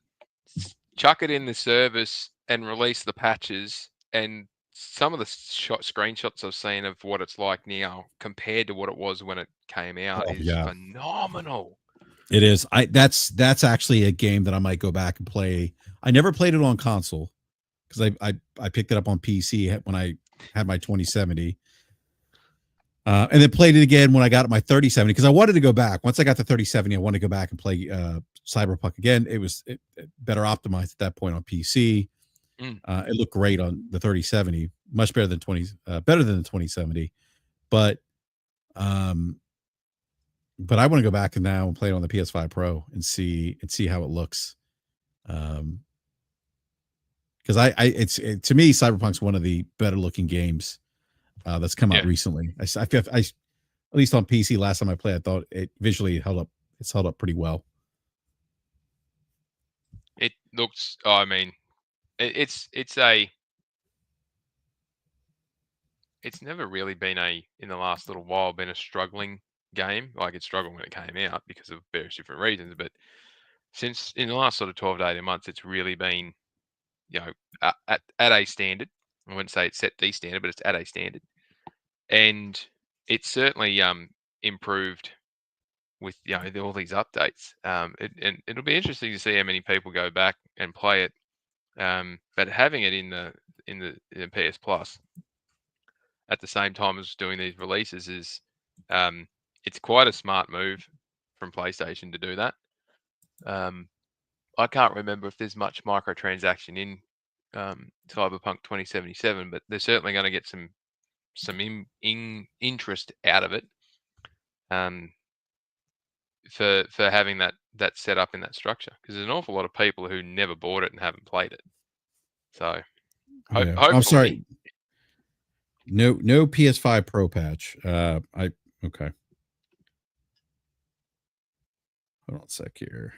Chuck it in the service and release the patches, and some of the screenshots I've seen of what it's like now compared to what it was when it came out is phenomenal. It is. That's actually a game that I might go back and play. I never played it on console because I picked it up on PC when I had my 2070. And then played it again when I got my 3070 because I wanted to go back. Once I got the 3070, I wanted to go back and play Cyberpunk again. It was better optimized at that point on PC. It looked great on the 3070, much better than better than the 2070. But I want to go back and now and play it on the PS5 Pro and see how it looks. Because to me, Cyberpunk's one of the better looking games that's come out recently. I at least on PC last time I played, I thought it visually held up. It's held up pretty well. It looks. It's never really been in the last little while been a struggling game. Like it struggled when it came out because of various different reasons, but since in the last sort of 12 to 18 months, it's really been, at a standard. I wouldn't say it's set the standard, but it's at a standard. And it's certainly improved with all these updates. And it'll be interesting to see how many people go back and play it. But having it in the PS Plus at the same time as doing these releases is it's quite a smart move from PlayStation to do that. I can't remember if there's much microtransaction in Cyberpunk 2077, but they're certainly going to get some interest out of it for having that set up in that structure, because there's an awful lot of people who never bought it and haven't played it. So hopefully, I'm sorry, no PS5 Pro patch. Okay, hold on a sec here.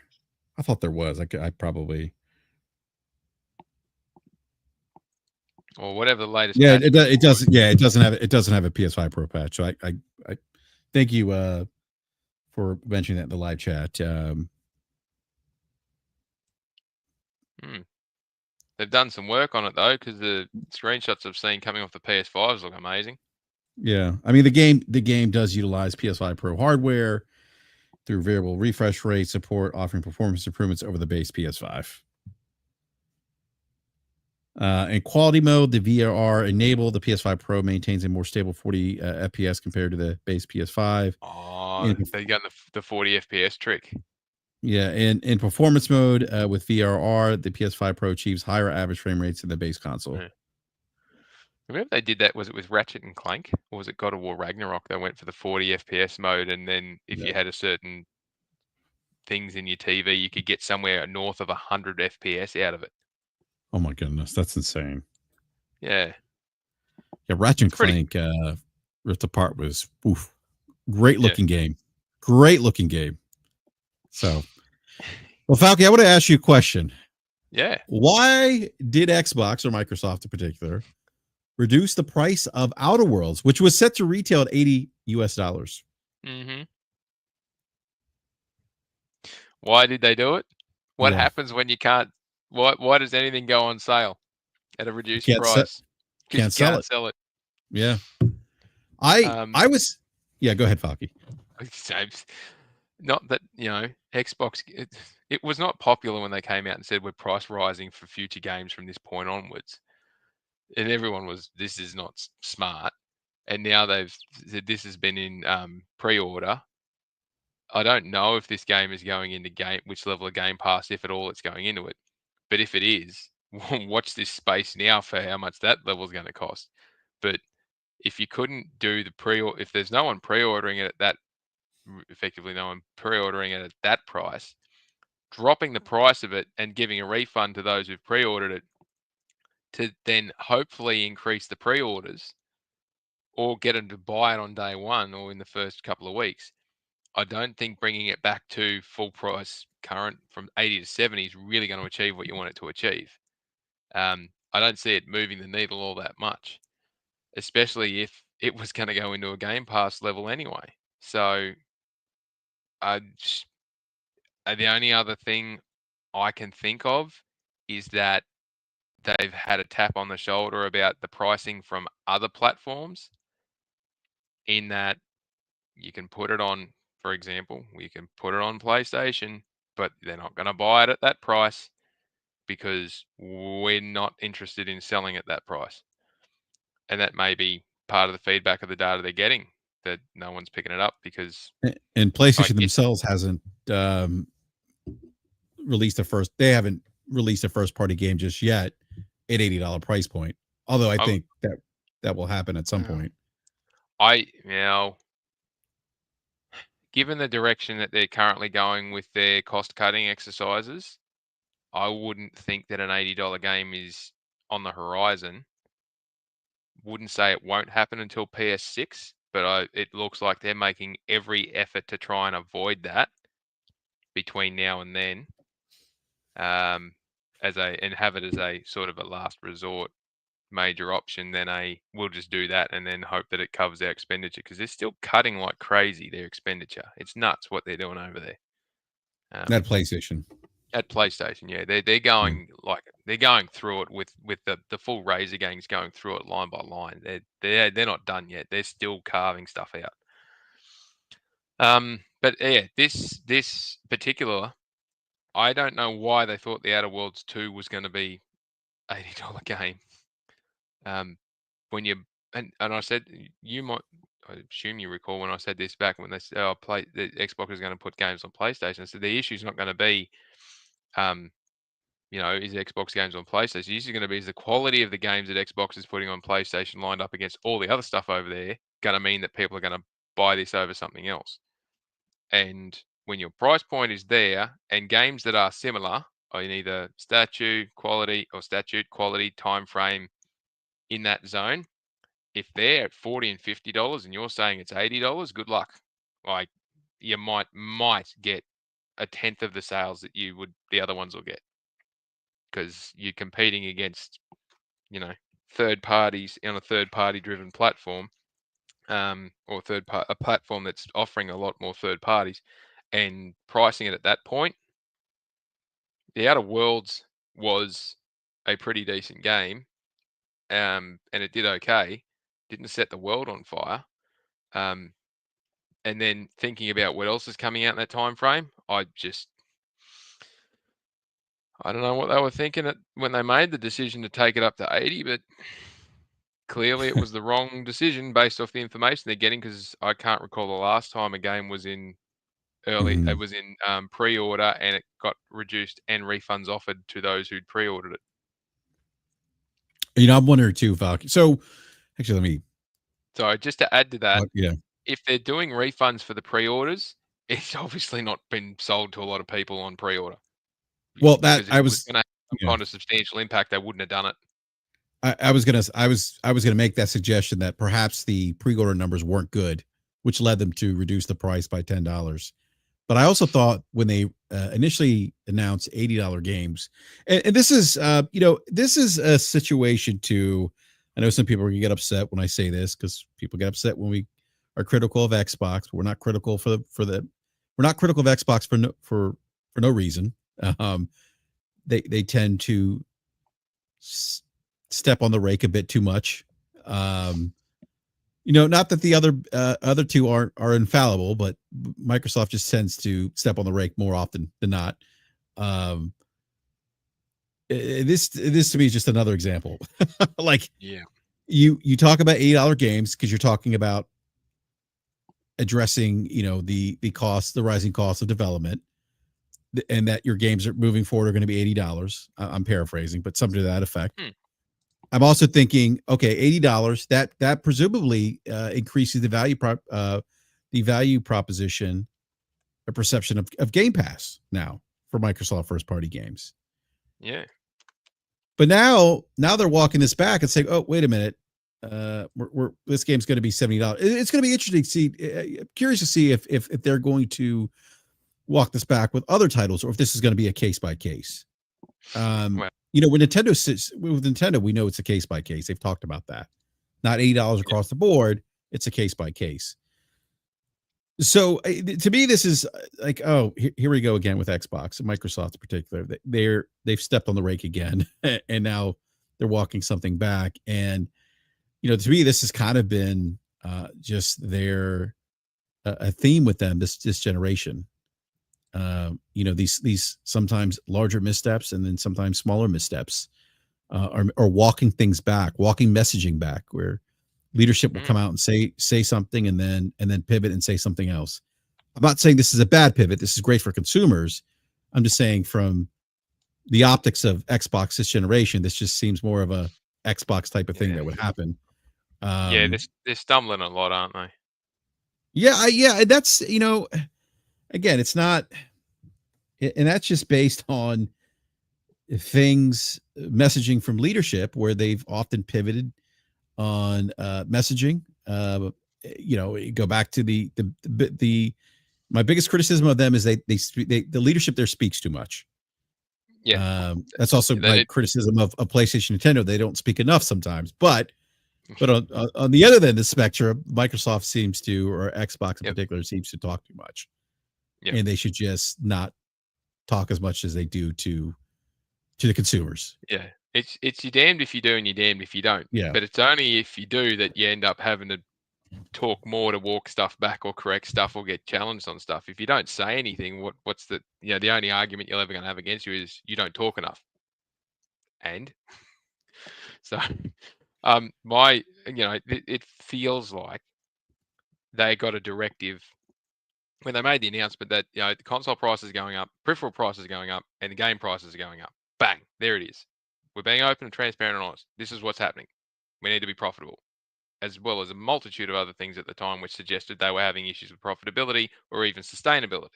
I thought there was. I probably. Or whatever the latest. Yeah, it doesn't. Yeah, it doesn't have a PS5 Pro patch. So I thank you for mentioning that in the live chat. They've done some work on it though, because the screenshots I've seen coming off the PS5s look amazing. Yeah, I mean the game does utilize PS5 Pro hardware through variable refresh rate support, offering performance improvements over the base PS5. In quality mode, the VRR enabled. The PS5 Pro maintains a more stable 40 FPS compared to the base PS5. Oh, they got the 40 FPS trick. Yeah, and in performance mode with VRR, the PS5 Pro achieves higher average frame rates than the base console. Yeah. Remember they did that? Was it with Ratchet and Clank, or was it God of War Ragnarok? They went for the 40 FPS mode, and then if you had a certain things in your TV, you could get somewhere north of 100 FPS out of it. Oh my goodness, that's insane. Yeah. Yeah, Ratchet and Clank Rift Apart was great looking game. Great looking game. So, well, Falky, I want to ask you a question. Yeah. Why did Xbox, or Microsoft in particular, reduce the price of Outer Worlds, which was set to retail at $80 US? Mm-hmm. Why did they do it? What happens when you can't Why does anything go on sale at a reduced Can't sell, price? Because you can't sell can't it. sell it. Yeah. I was, yeah, go ahead, Falky. Not that, Xbox, it was not popular when they came out and said we're price rising for future games from this point onwards. And everyone was, this is not smart. And now they've said this has been in pre-order. I don't know if this game is going into which level of Game Pass, if at all, it's going into it. But if it is, watch this space now for how much that level is going to cost. But if you couldn't do the if there's no one pre-ordering it at that, effectively no one pre-ordering it at that price, dropping the price of it and giving a refund to those who've pre-ordered it to then hopefully increase the pre-orders or get them to buy it on day one or in the first couple of weeks. I don't think bringing it back to full price current from 80 to 70 is really going to achieve what you want it to achieve. I don't see it moving the needle all that much, especially if it was going to go into a Game Pass level anyway. So the only other thing I can think of is that they've had a tap on the shoulder about the pricing from other platforms, in that you can put it on, for example, you can put it on PlayStation, but they're not going to buy it at that price because we're not interested in selling at that price. And that may be part of the feedback of the data they're getting, that no one's picking it up because, and PlayStation themselves hasn't released they haven't released a first party game just yet at $80 price point. Although I think that will happen at some point. Given the direction that they're currently going with their cost cutting exercises, I wouldn't think that an $80 game is on the horizon. Wouldn't say it won't happen until PS6, but it looks like they're making every effort to try and avoid that between now and then, and have it as a sort of a last resort major option than we'll just do that and then hope that it covers our expenditure, because they're still cutting like crazy their expenditure. It's nuts what they're doing over there. At PlayStation. At PlayStation, yeah, they're going they're going through it with the full Razer gangs going through it line by line. They're not done yet. They're still carving stuff out. But yeah, this particular, I don't know why they thought the Outer Worlds 2 was going to be $80 game. When you and I said, you might, I assume you recall when I said this back when they said, the Xbox is going to put games on PlayStation. I said the issue is not going to be, is Xbox games on PlayStation. The issue is going to be, is the quality of the games that Xbox is putting on PlayStation lined up against all the other stuff over there going to mean that people are going to buy this over something else. And when your price point is there and games that are similar, or in either statute quality, time frame in that zone, if they're at $40 and $50 and you're saying it's $80, good luck. Like, you might get a tenth of the sales that the other ones will get, because you're competing against, third parties on a third party driven platform, or a platform that's offering a lot more third parties and pricing it at that point. The Outer Worlds was a pretty decent game, and it did okay. Didn't set the world on fire. And then thinking about what else is coming out in that time frame, I don't know what they were thinking when they made the decision to take it up to 80, but clearly it was the wrong decision based off the information they're getting, because I can't recall the last time a game was in it was in pre-order and it got reduced and refunds offered to those who'd pre-ordered it. I'm wondering too, Falcon. So actually, So just to add to that, yeah, if they're doing refunds for the pre-orders, it's obviously not been sold to a lot of people on pre-order. Well, because if it was going to have some kind of substantial impact, they wouldn't have done it. I was gonna make that suggestion that perhaps the pre-order numbers weren't good, which led them to reduce the price by $10. But I also thought when they initially announced $80 games, and this is this is a situation too. I know some people are gonna get upset when I say this, because people get upset when we are critical of Xbox. But we're not critical we're not critical of Xbox for no reason. they tend to step on the rake a bit too much. Not that the other two are infallible, but Microsoft just tends to step on the rake more often than not. Um, this to me is just another example. Like, yeah, you talk about $80 games because you're talking about addressing the rising cost of development, and that your games are moving forward are going to be $80. I'm paraphrasing, but something to that effect. I'm also thinking, okay, $80, that presumably increases the value proposition, a perception of Game Pass now for Microsoft first party games. Yeah. But now they're walking this back and saying, oh, wait a minute. This game's going to be $70. It's going to be interesting to see. Curious to see if they're going to walk this back with other titles, or if this is going to be a case by case. Well, When Nintendo sits with Nintendo, we know it's a case by case. They've talked about that. Not $80 across the board. It's a case by case. So to me, this is like, oh, here we go again with Xbox and Microsoft in particular. They've stepped on the rake again, and now they're walking something back. And to me, this has kind of been just their a theme with them this generation. These sometimes larger missteps and then sometimes smaller missteps are walking things back, walking messaging back, where leadership will come out and say something and then pivot and say something else. I'm not saying this is a bad pivot. This is great for consumers. I'm just saying from the optics of Xbox this generation, this just seems more of a Xbox type of thing that would happen. Yeah, they're stumbling a lot, aren't they? Yeah. That's, again, it's not, and that's just based on messaging from leadership, where they've often pivoted on messaging. Go back to the my biggest criticism of them is the leadership there speaks too much. Yeah. That's also my criticism of PlayStation, Nintendo. They don't speak enough sometimes, but on the other end of the spectrum, Microsoft seems to, or Xbox in particular, seems to talk too much. And they should just not talk as much as they do to the consumers. Yeah. It's you're damned if you do and you're damned if you don't. Yeah. But it's only if you do that you end up having to talk more to walk stuff back or correct stuff or get challenged on stuff. If you don't say anything, what's the the only argument you're ever going to have against you is you don't talk enough. And so it feels like they got a directive when they made the announcement that the console prices are going up, peripheral prices are going up, and the game prices are going up. Bang, there it is. We're being open and transparent and honest. This is what's happening. We need to be profitable, as well as a multitude of other things at the time which suggested they were having issues with profitability or even sustainability.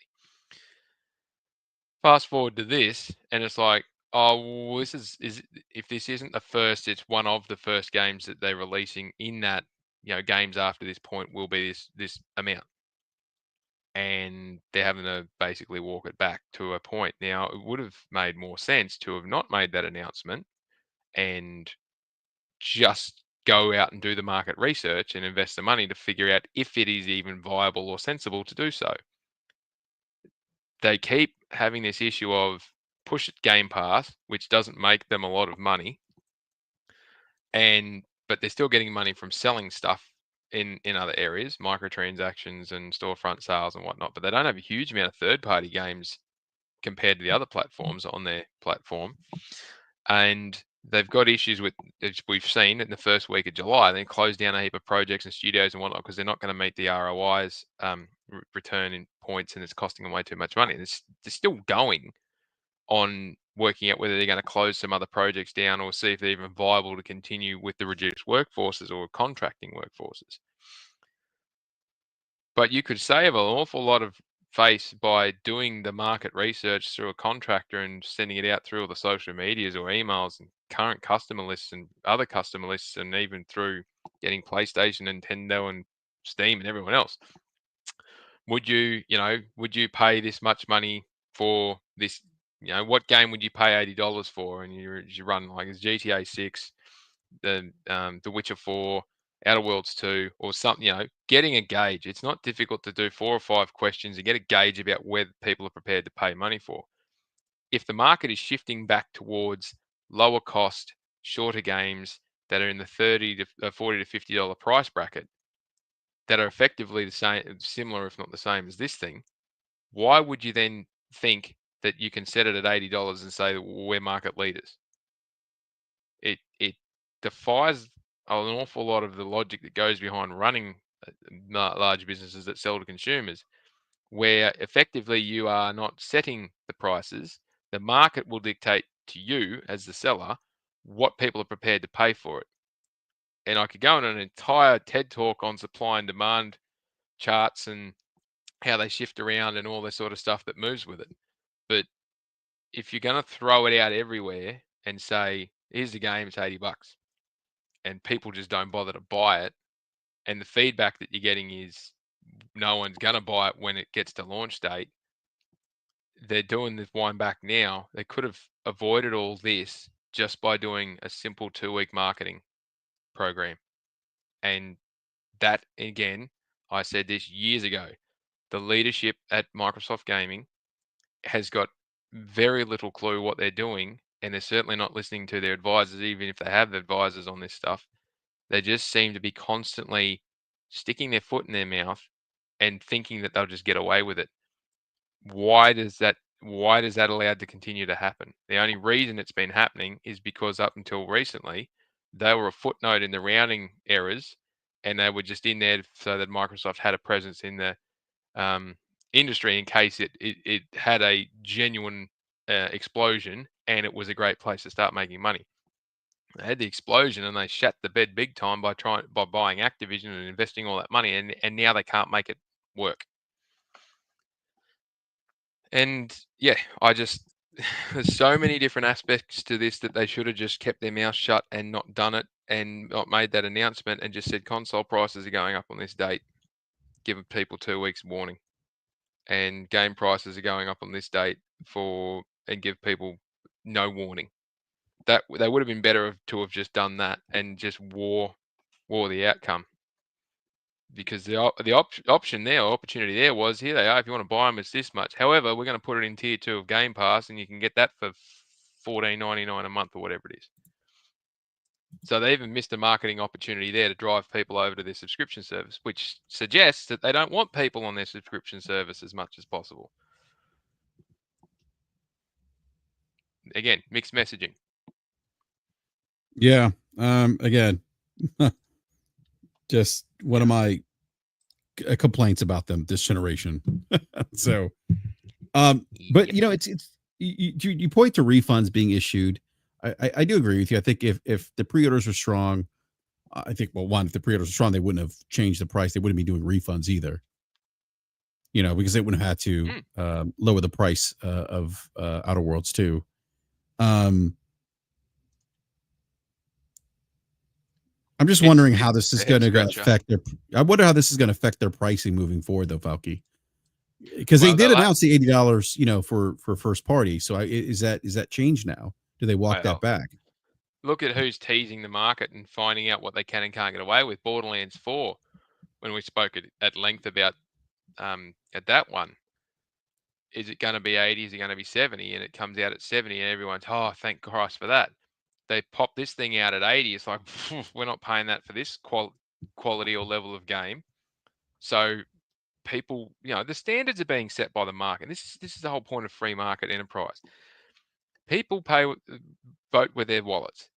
Fast forward to this, and it's like, oh, well, if this isn't the first, it's one of the first games that they're releasing in that, games after this point will be this amount. And they're having to basically walk it back to a point. Now, it would have made more sense to have not made that announcement and just go out and do the market research and invest the money to figure out if it is even viable or sensible to do so. They keep having this issue of push it Game Pass, which doesn't make them a lot of money, but they're still getting money from selling stuff in other areas, microtransactions and storefront sales and whatnot. But they don't have a huge amount of third-party games compared to the other platforms on their platform. And they've got issues with, as we've seen in the first week of July, they closed down a heap of projects and studios and whatnot because they're not going to meet the ROIs return in points, and it's costing them way too much money. They're still going on working out whether they're going to close some other projects down or see if they're even viable to continue with the reduced workforces or contracting workforces. But you could save an awful lot of face by doing the market research through a contractor and sending it out through all the social medias or emails and current customer lists and other customer lists, and even through getting PlayStation, Nintendo, and Steam and everyone else. Would you pay this much money for this? What game would you pay $80 for? And you run like GTA 6, the Witcher 4, Outworlds 2, or something. Getting a gauge. It's not difficult to do 4 or 5 questions and get a gauge about whether people are prepared to pay money for. if the market is shifting back towards lower cost, shorter games that are in the $30 to $40 to $50 price bracket that are effectively the same, similar if not the same as this thing, why would you then think that you can set it at $80 and say we're market leaders? It defies an awful lot of the logic that goes behind running large businesses that sell to consumers, where effectively you are not setting the prices. The market will dictate to you as the seller what people are prepared to pay for it. And I could go on an entire TED talk on supply and demand charts and how they shift around and all this sort of stuff that moves with it. But if you're going to throw it out everywhere and say, here's the game, it's $80, and people just don't bother to buy it, and the feedback that you're getting is no one's going to buy it when it gets to launch date, they're doing this wind back now. They could have avoided all this just by doing a simple 2-week marketing program. And that, again, I said this years ago, the leadership at Microsoft Gaming has got very little clue what they're doing, and they're certainly not listening to their advisors, even if they have advisors on this stuff. They just seem to be constantly sticking their foot in their mouth and thinking that they'll just get away with it. Why is that allowed to continue to happen? The only reason it's been happening is because up until recently, they were a footnote in the rounding errors, and they were just in there so that Microsoft had a presence in the industry in case it had a genuine explosion and it was a great place to start making money. They had the explosion and they shat the bed big time by buying Activision and investing all that money, and now they can't make it work. And yeah, there's so many different aspects to this that they should have just kept their mouth shut and not done it and not made that announcement and just said console prices are going up on this date, giving people 2 weeks warning, and game prices are going up on this date and give people no warning. That they would have been better to have just done that and just war the outcome, because the option there, or opportunity there, was here they are. If you want to buy them, it's this much. However, we're going to put it in tier 2 of Game Pass, and you can get that for $14.99 a month or whatever it is. So they even missed a marketing opportunity there to drive people over to their subscription service, which suggests that they don't want people on their subscription service as much as possible. Again, mixed messaging. Yeah. Again, just one of my complaints about them this generation. So, but you know, it's you point to refunds being issued. I do agree with you. I think if the pre-orders are strong, I think, well, one, if the pre-orders are strong, they wouldn't have changed the price. They wouldn't be doing refunds either. You know, because they wouldn't have had to lower the price of Outer Worlds 2. I'm just wondering how this is going to affect their. I wonder how this is going to affect their pricing moving forward, though, Falky. Because they did announce the $80, you know, for first party. So is that changed now? Do they walk that back? Look at who's teasing the market and finding out what they can and can't get away with. Borderlands 4, when we spoke at length about at that one. Is it going to be 80? Is it going to be 70? And it comes out at 70, and everyone's, oh, thank Christ for that. They pop this thing out at 80. It's like, we're not paying that for this quality or level of game. So people, you know, the standards are being set by the market. This is the whole point of free market enterprise. People vote with their wallets.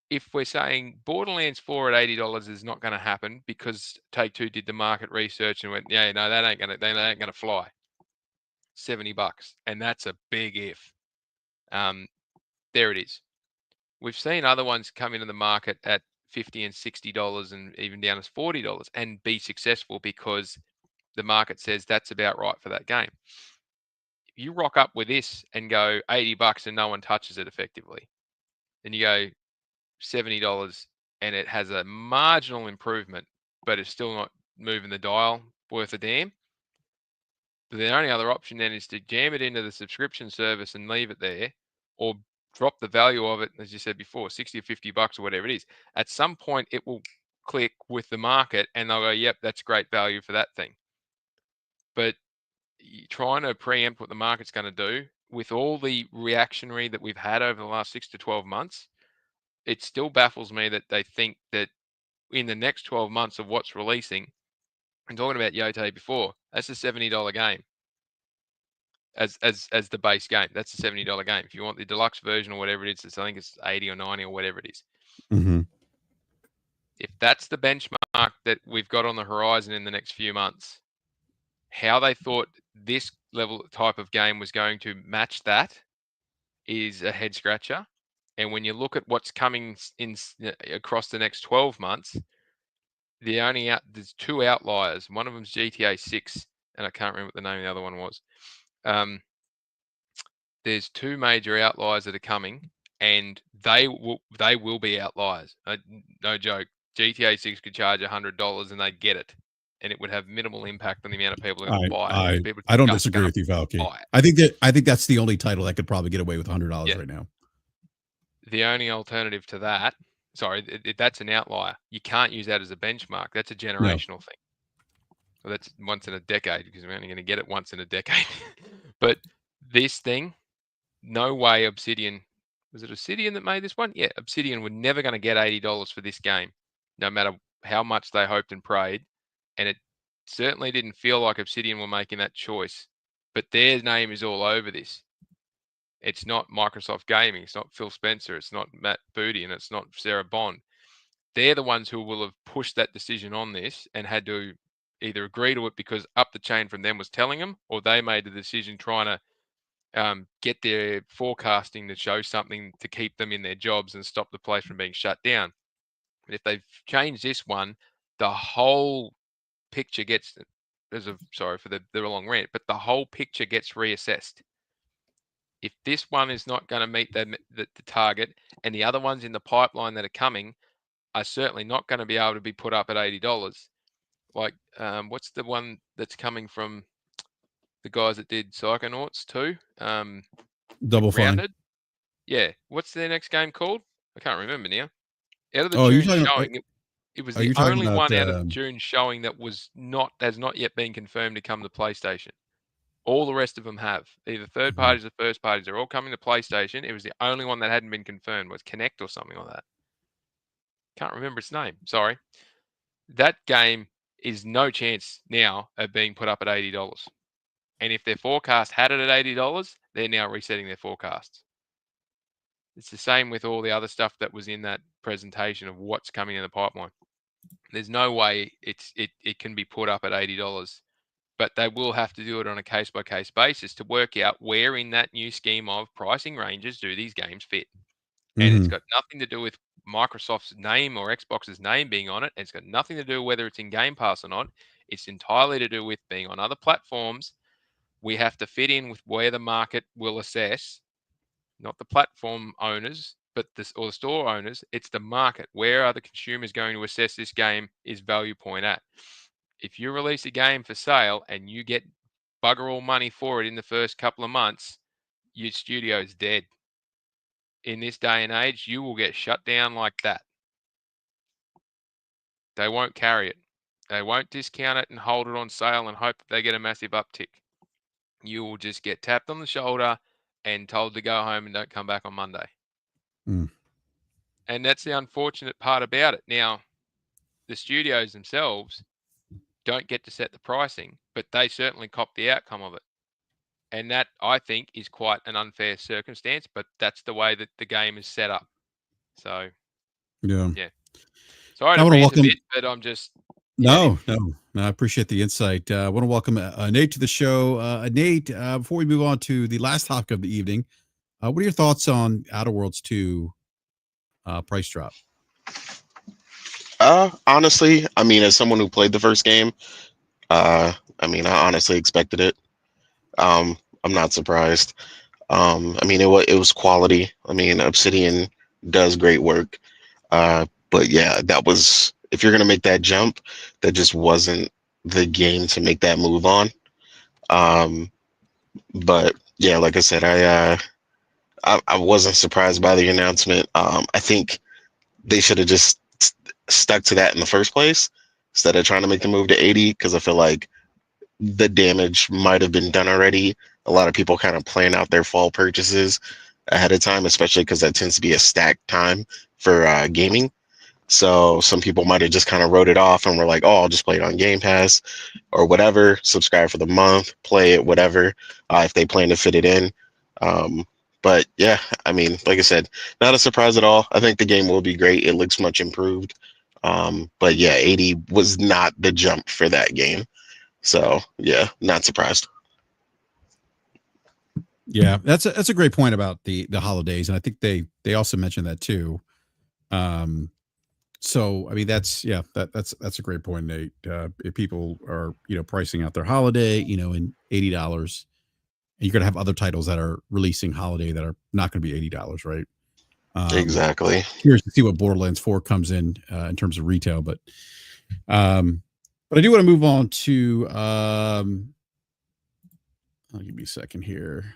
If we're saying Borderlands 4 at $80 is not going to happen because Take-Two did the market research and went, yeah, no, that ain't going to fly. $70, and that's a big if. There it is. We've seen other ones come into the market at $50 and $60 and even down as $40 and be successful because the market says that's about right for that game. You rock up with this and go $80 and no one touches it effectively, then you go $70 and it has a marginal improvement, but it's still not moving the dial worth a damn. The only other option then is to jam it into the subscription service and leave it there, or drop the value of it, as you said before, 60 or $50 or whatever it is. At some point, it will click with the market and they'll go, yep, that's great value for that thing. But trying to preempt what the market's going to do with all the reactionary that we've had over the last 6 to 12 months, it still baffles me that they think that in the next 12 months of what's releasing, and talking about Yotei before, that's a $70 game as the base game. That's a $70 game. If you want the deluxe version or whatever it is, I think it's 80 or 90 or whatever it is. Mm-hmm. If that's the benchmark that we've got on the horizon in the next few months, how they thought this level type of game was going to match that is a head scratcher. And when you look at what's coming in across the next 12 months, there's two outliers. One of them's GTA 6, and I can't remember what the name of the other one was. There's two major outliers that are coming, and they will be outliers. No joke. GTA 6 could charge $100 and they'd get it, and it would have minimal impact on the amount of people that are going to buy it. I don't disagree with you, Valky. I think that's the only title that could probably get away with $100 right now. The only alternative to that, that's an outlier. You can't use that as a benchmark. That's a generational thing. Well, that's once in a decade, because we're only going to get it once in a decade. But this thing, no way Obsidian, was it Obsidian that made this one? Yeah, Obsidian were never going to get $80 for this game, no matter how much they hoped and prayed. And it certainly didn't feel like Obsidian were making that choice. But their name is all over this. It's not Microsoft Gaming. It's not Phil Spencer. It's not Matt Booty, and it's not Sarah Bond. They're the ones who will have pushed that decision on this and had to either agree to it because up the chain from them was telling them, or they made the decision trying to get their forecasting to show something to keep them in their jobs and stop the place from being shut down. And if they've changed this one, the whole picture gets, sorry for the long rant, but the whole picture gets reassessed. If this one is not going to meet the target, and the other ones in the pipeline that are coming are certainly not going to be able to be put up at $80. Like, what's the one that's coming from the guys that did Psychonauts 2? Double Fine. Yeah. What's their next game called? I can't remember now. Out of the June showing, it was the only one out of June showing that has not yet been confirmed to come to PlayStation. All the rest of them have. Either third parties or first parties. They're all coming to PlayStation. It was the only one that hadn't been confirmed. Was Connect or something like that. Can't remember its name. Sorry. That game is no chance now of being put up at $80. And if their forecast had it at $80, they're now resetting their forecasts. It's the same with all the other stuff that was in that presentation of what's coming in the pipeline. There's no way it can be put up at $80. But they will have to do it on a case-by-case basis to work out where in that new scheme of pricing ranges do these games fit. And it's got nothing to do with Microsoft's name or Xbox's name being on it. It's got nothing to do whether it's in Game Pass or not. It's entirely to do with being on other platforms. We have to fit in with where the market will assess, not the platform owners, but the store owners. It's the market. Where are the consumers going to assess this game is value point at? If you release a game for sale and you get bugger all money for it in the first couple of months, your studio's dead. In this day and age, you will get shut down like that. They won't carry it. They won't discount it and hold it on sale and hope that they get a massive uptick. You will just get tapped on the shoulder and told to go home and don't come back on Monday. And that's the unfortunate part about it. Now, the studios themselves don't get to set the pricing, but they certainly cop the outcome of it. And that, I think, is quite an unfair circumstance, but that's the way that the game is set up. So, yeah. Sorry to rant a bit, but I'm just... No, I appreciate the insight. I want to welcome Nate to the show. Nate, before we move on to the last topic of the evening, what are your thoughts on Outworlds 2 price drop? Honestly, I mean, as someone who played the first game, I honestly expected it. I'm not surprised. I mean, it was quality. I mean, Obsidian does great work. But yeah, that was, if you're going to make that jump, that just wasn't the game to make that move on. But yeah, like I said, I wasn't surprised by the announcement. I think they should have just stuck to that in the first place instead of trying to make the move to 80, because I feel like the damage might have been done already a lot of people kind of plan out their fall purchases ahead of time, especially because that tends to be a stacked time for gaming. So some people might have just kind of wrote it off and were like, "Oh, I'll just play it on Game Pass or whatever. Subscribe for the month, play it, whatever." If they plan to fit it in. But yeah, I mean, like I said, not a surprise at all. I think the game will be great. It looks much improved. But yeah, 80 was not the jump for that game. So yeah, not surprised. Yeah, that's a great point about the holidays, and I think they also mentioned that too. So I mean that's a great point, Nate. If people are pricing out their holiday, in $80, and you're gonna have other titles that are releasing holiday that are not going to be $80, right? Exactly. Curious to see what Borderlands 4 comes in terms of retail, but I do want to move on to I'll give you a second here.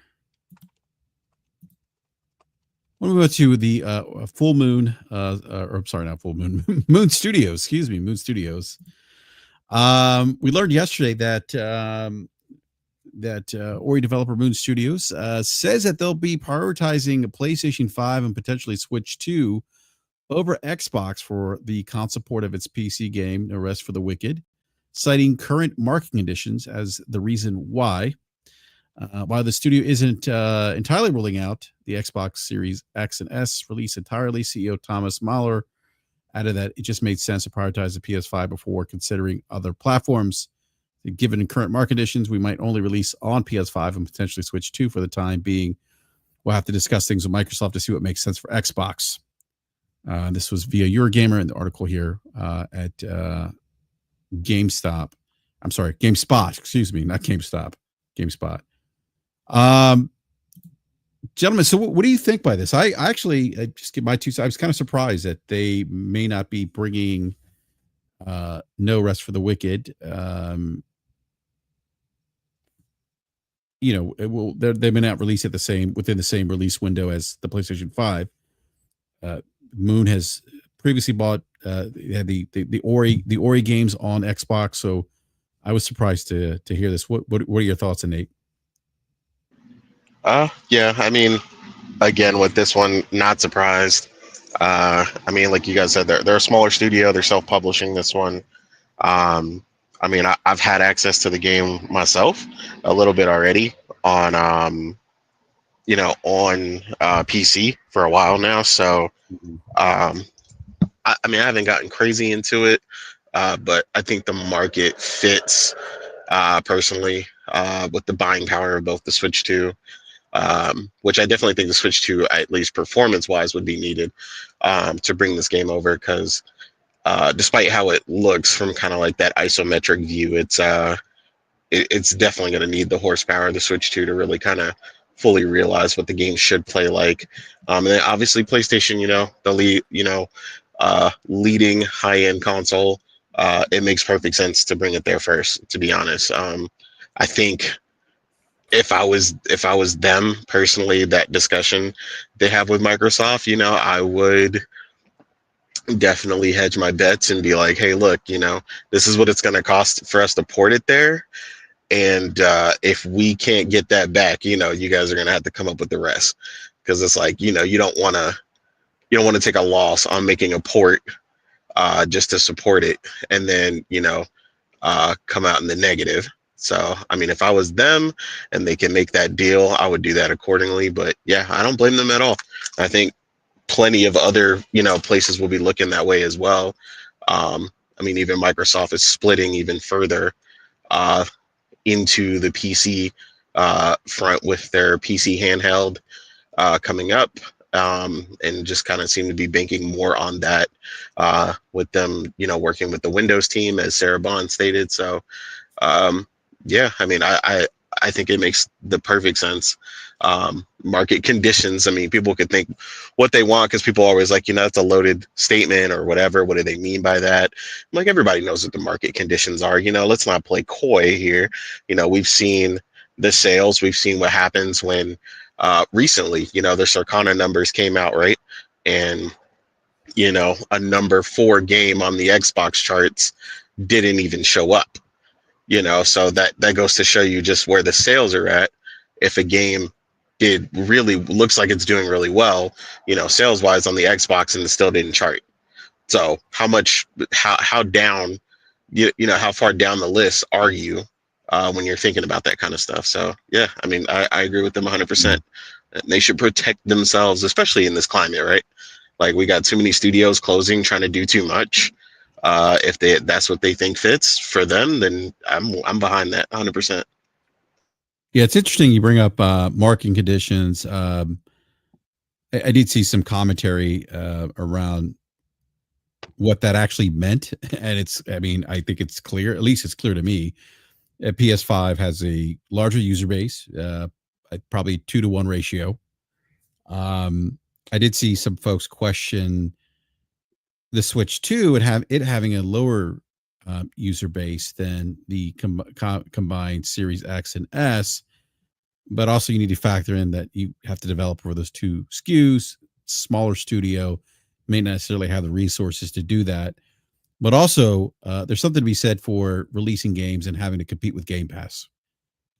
When we go to the Full Moon, or I'm sorry, not Full Moon, Moon Studios. Excuse me, Moon Studios. We learned yesterday that Ori developer Moon Studios says that they'll be prioritizing PlayStation 5 and potentially Switch 2 over Xbox for the console support of its PC game, No Rest for the Wicked, citing current market conditions as the reason why. While the studio isn't entirely ruling out the Xbox Series X and S release entirely, CEO Thomas Mahler added that it just made sense to prioritize the PS5 before considering other platforms. Given current market conditions, we might only release on PS5 and potentially Switch 2 for the time being. We'll have to discuss things with Microsoft to see what makes sense for Xbox. This was via Eurogamer in the article here at GameStop. I'm sorry, GameSpot. Excuse me, not GameStop. GameSpot. Gentlemen, so what do you think by this? I just give my two sides. I was kind of surprised that they may not be bringing No Rest for the Wicked. They may not release it within the same release window as the PlayStation 5. Moon has previously bought had the Ori games on Xbox, so I was surprised to hear this. What are your thoughts, Nate? Yeah, I mean, again, with this one, not surprised. I mean, like you guys said, they're a smaller studio. They're self-publishing this one. I mean, I've had access to the game myself a little bit already on, on PC for a while now. So, I mean, I haven't gotten crazy into it, but I think the market fits personally with the buying power of both the Switch 2. Which I definitely think the Switch 2, at least performance-wise, would be needed to bring this game over, because despite how it looks from kind of like that isometric view, it's definitely going to need the horsepower of the Switch 2 to really kind of fully realize what the game should play like. And then obviously PlayStation, the leading high-end console, it makes perfect sense to bring it there first, to be honest. I think if I was them personally, that discussion they have with Microsoft, I would definitely hedge my bets and be like, hey, look, this is what it's going to cost for us to port it there. And if we can't get that back, you guys are going to have to come up with the rest. Because it's like, you don't want to take a loss on making a port just to support it, and then, come out in the negative. So, I mean, if I was them and they can make that deal, I would do that accordingly. But yeah, I don't blame them at all. I think plenty of other, places will be looking that way as well. I mean, even Microsoft is splitting even further into the PC front with their PC handheld coming up, and just kind of seem to be banking more on that with them, working with the Windows team, as Sarah Bond stated. So, yeah, I mean, I think it makes the perfect sense. Market conditions, I mean, people could think what they want, because people are always like, that's a loaded statement or whatever. What do they mean by that? I'm like, everybody knows what the market conditions are. Let's not play coy here. We've seen the sales. We've seen what happens when recently, the Circana numbers came out, right? And, a number 4 game on the Xbox charts didn't even show up. So that goes to show you just where the sales are at. if a game looks like it's doing really well, sales wise on the Xbox, and it still didn't chart. So how down, how far down the list are you when you're thinking about that kind of stuff? So yeah, I mean, I agree with them 100%. They should protect themselves, especially in this climate, right? Like, we got too many studios closing, trying to do too much. If that's what they think fits for them, then I'm behind that 100%. Yeah, it's interesting you bring up marketing conditions. I did see some commentary around what that actually meant, and I think it's clear. At least it's clear to me. PS5 has a larger user base, probably 2-to-1 ratio. I did see some folks question the Switch 2 and having a lower user base than the combined Series X and S. But also, you need to factor in that you have to develop for those two SKUs. Smaller studio may not necessarily have the resources to do that. But also, there's something to be said for releasing games and having to compete with Game Pass.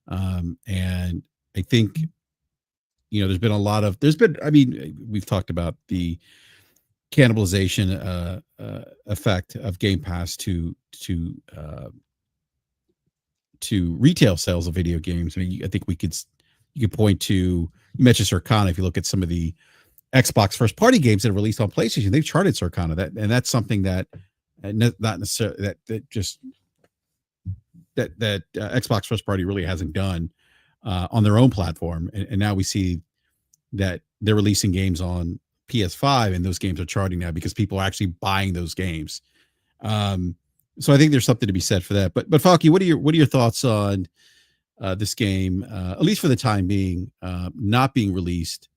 And I think, we've talked about the cannibalization effect of Game Pass to retail sales of video games. I mean, I think you could point to, you mentioned Circana. If you look at some of the Xbox first party games that are released on PlayStation, they've charted Circana, that's something that not necessarily that Xbox first party really hasn't done on their own platform. And now we see that they're releasing games on PS5, and those games are charting now because people are actually buying those games. So I think there's something to be said for that. But Falky, what are your thoughts on this game, at least for the time being, not being released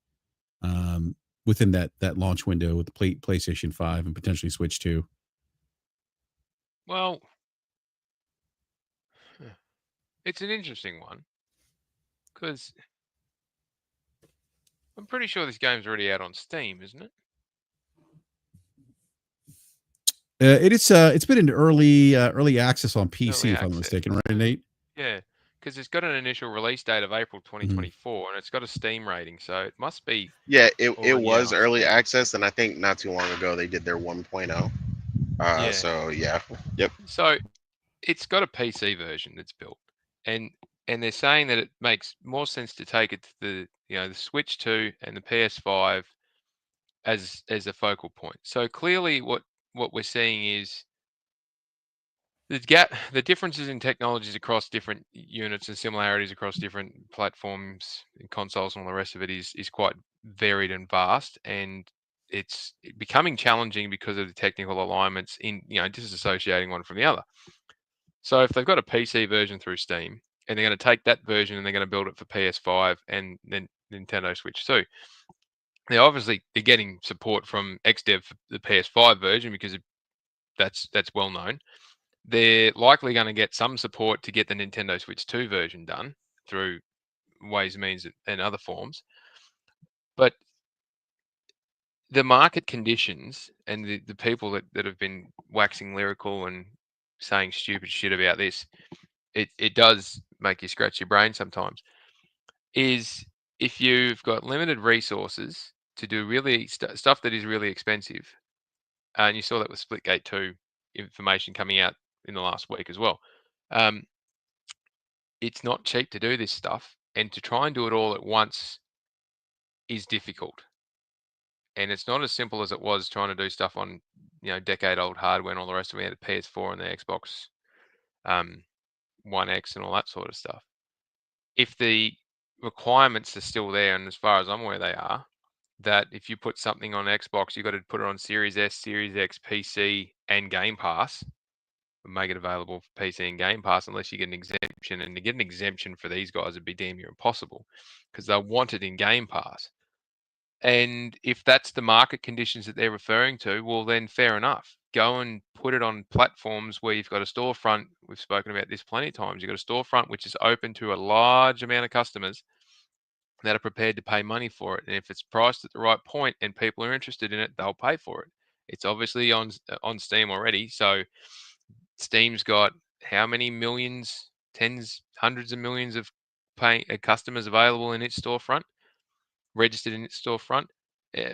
within that launch window with the PlayStation 5 and potentially Switch 2? Well, it's an interesting one because I'm pretty sure this game's already out on Steam, isn't it? It's been in early access on PC, if I'm not mistaken, right, Nate? Yeah, because it's got an initial release date of April 2024, and it's got a Steam rating, so it must be. Yeah, it was early access, and I think not too long ago they did their 1.0. Yeah. So yeah, yep. So it's got a PC version that's built, and they're saying that it makes more sense to take it to the Switch 2 and the PS5 as a focal point. So clearly, what we're seeing is the differences in technologies across different units and similarities across different platforms and consoles and all the rest of it is quite varied and vast, and it's becoming challenging because of the technical alignments in disassociating one from the other. So if they've got a PC version through Steam and they're going to take that version and they're going to build it for PS5 and then Nintendo Switch 2, they're getting support from XDev for the PS5 version because that's well known. They're likely going to get some support to get the Nintendo Switch 2 version done through ways, means, and other forms. But the market conditions and the people that have been waxing lyrical and saying stupid shit about this, it does make you scratch your brain sometimes, is if you've got limited resources to do really stuff that is really expensive, and you saw that with Splitgate 2 information coming out in the last week as well. It's not cheap to do this stuff, and to try and do it all at once is difficult. And it's not as simple as it was trying to do stuff on, decade-old hardware and all the rest of it. We had the PS4 and the Xbox One X and all that sort of stuff. If the requirements are still there, and as far as I'm aware they are, that if you put something on Xbox, you've got to put it on Series S, Series X, PC, and Game Pass. Make it available for PC and Game Pass unless you get an exemption. And to get an exemption for these guys would be damn near impossible because they'll want it in Game Pass. And if that's the market conditions that they're referring to, well, then fair enough. Go and put it on platforms where you've got a storefront. We've spoken about this plenty of times. You've got a storefront which is open to a large amount of customers that are prepared to pay money for it. And if it's priced at the right point and people are interested in it, they'll pay for it. It's obviously on Steam already. So Steam's got how many millions, tens, hundreds of millions of customers available in its storefront, registered in its storefront.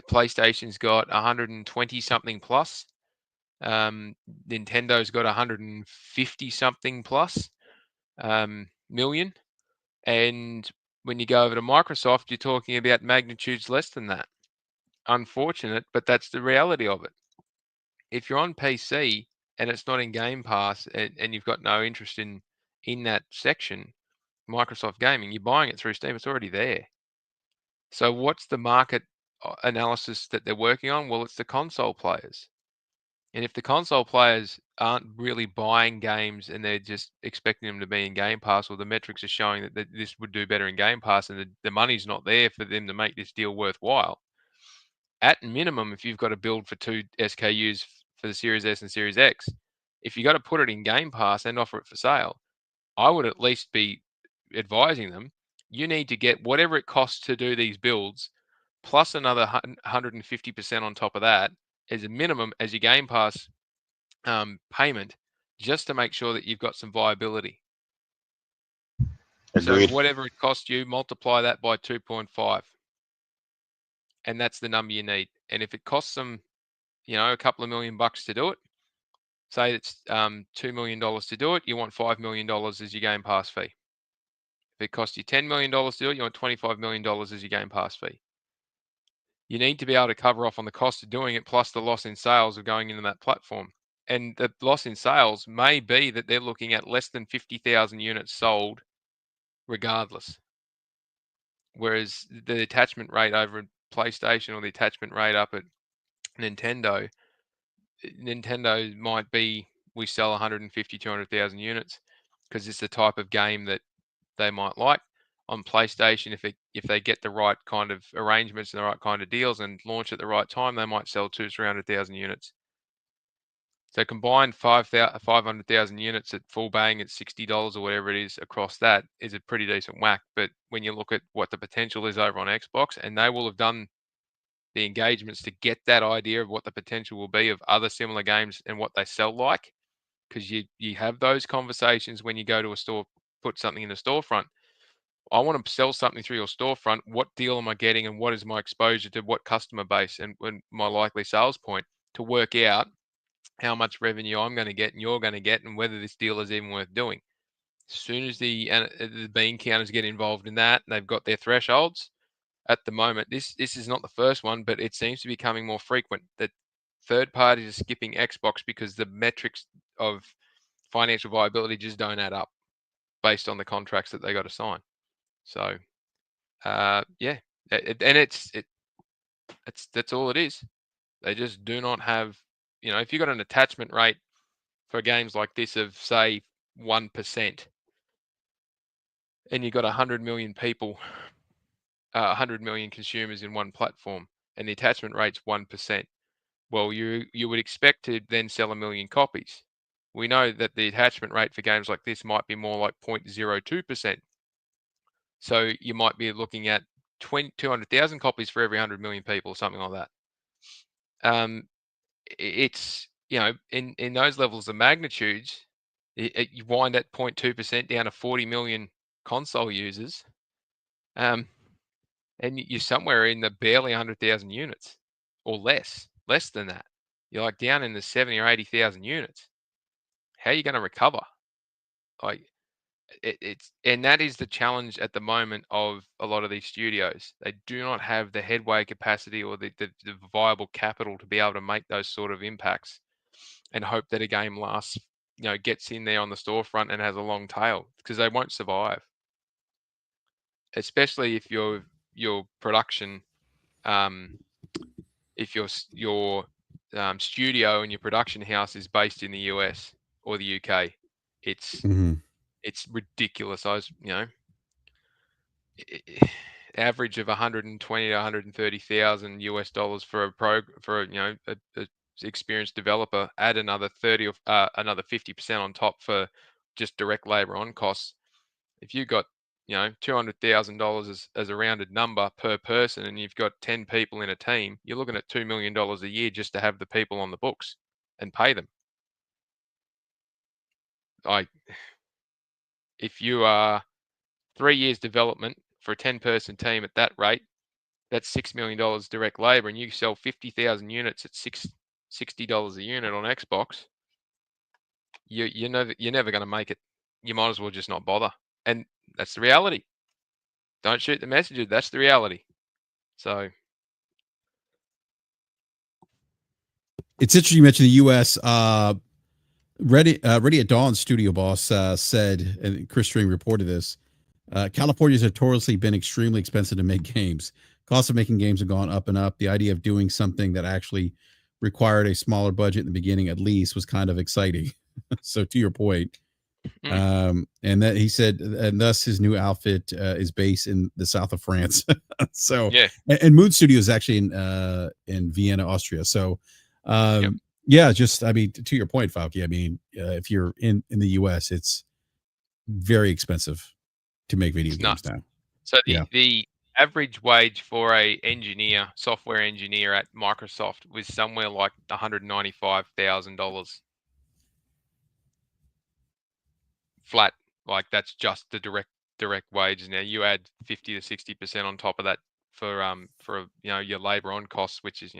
PlayStation's got 120 something plus. Nintendo's got 150 something plus million. And when you go over to Microsoft, you're talking about magnitudes less than that. Unfortunate, but that's the reality of it. If you're on PC and it's not in Game Pass and you've got no interest in that section, Microsoft Gaming, you're buying it through Steam, it's already there. So what's the market analysis that they're working on? Well, it's the console players. And if the console players aren't really buying games and they're just expecting them to be in Game Pass, or the metrics are showing that this would do better in Game Pass, and the money's not there for them to make this deal worthwhile, at minimum, if you've got to build for 2 SKUs for the Series S and Series X, if you got to put it in Game Pass and offer it for sale, I would at least be advising them, you need to get whatever it costs to do these builds, plus another 150% on top of that, as a minimum, as your Game Pass payment, just to make sure that you've got some viability. Agreed. So whatever it costs you, multiply that by 2.5. And that's the number you need. And if it costs them, a couple of $1 million to do it, say it's $2 million to do it, you want $5 million as your Game Pass fee. If it costs you $10 million to do it, you want $25 million as your Game Pass fee. You need to be able to cover off on the cost of doing it, plus the loss in sales of going into that platform. And the loss in sales may be that they're looking at less than 50,000 units sold regardless. Whereas the attachment rate over at PlayStation, or the attachment rate up at Nintendo might be, we sell 150, 200,000 units because it's the type of game that they might like. On PlayStation, if they get the right kind of arrangements and the right kind of deals and launch at the right time, they might sell 200,000-300,000 units. So combined 500,000 units at full bang at $60 or whatever it is across that is a pretty decent whack. But when you look at what the potential is over on Xbox, and they will have done the engagements to get that idea of what the potential will be of other similar games and what they sell like, because you have those conversations when you go to a store, put something in a storefront. I want to sell something through your storefront. What deal am I getting, and what is my exposure to what customer base and my likely sales point, to work out how much revenue I'm going to get and you're going to get, and whether this deal is even worth doing. As soon as the bean counters get involved in that, they've got their thresholds. At the moment, this is not the first one, but it seems to be becoming more frequent that third parties are skipping Xbox because the metrics of financial viability just don't add up based on the contracts that they got to sign. So, yeah, that's all it is. They just do not have, if you got an attachment rate for games like this of, say, 1%, and you got 100 million people, 100 million consumers in one platform, and the attachment rate's 1%, well, you would expect to then sell 1 million copies. We know that the attachment rate for games like this might be more like 0.02%. So you might be looking at 200,000 copies for every 100 million people, or something like that. It's, in those levels of magnitudes, you wind at 0.2% down to 40 million console users, and you're somewhere in the barely 100,000 units, or less than that. You're like down in the 70 or 80,000 units. How are you going to recover? Like, and that is the challenge at the moment of a lot of these studios. They do not have the headway capacity or the viable capital to be able to make those sort of impacts and hope that a game lasts, gets in there on the storefront and has a long tail, because they won't survive. Especially if your production, if your studio and your production house is based in the US or the UK, it's ridiculous. Average of 120 to 130,000 US dollars for a experienced developer. Add another 30 or another 50% on top for just direct labor on costs. If you got $200,000 as a rounded number per person, and you've got 10 people in a team, you're looking at $2 million a year just to have the people on the books and pay them. If you are 3 years development for a 10-person team at that rate. That's $6 million direct labor, and you sell 50,000 units at $60 a unit on Xbox. You know that you're never going to make it. You might as well just not bother, and that's the reality. Don't shoot the messenger. That's the reality. So it's interesting you mentioned the U.S. Ready at Dawn studio boss said, and Chris String reported this. California's notoriously been extremely expensive to make games. Costs of making games have gone up and up. The idea of doing something that actually required a smaller budget in the beginning, at least, was kind of exciting. So, to your point, and that he said, and thus his new outfit is based in the south of France. So, yeah, and Moon Studio is actually in Vienna, Austria. So, yeah, just I mean, to your point, Falky. I mean, if you're in the U.S., it's very expensive to make video games now. So the average wage for a software engineer at Microsoft was somewhere like $195,000 flat. Like that's just the direct wages. Now you add 50 to 60% on top of that for your labor on costs, which is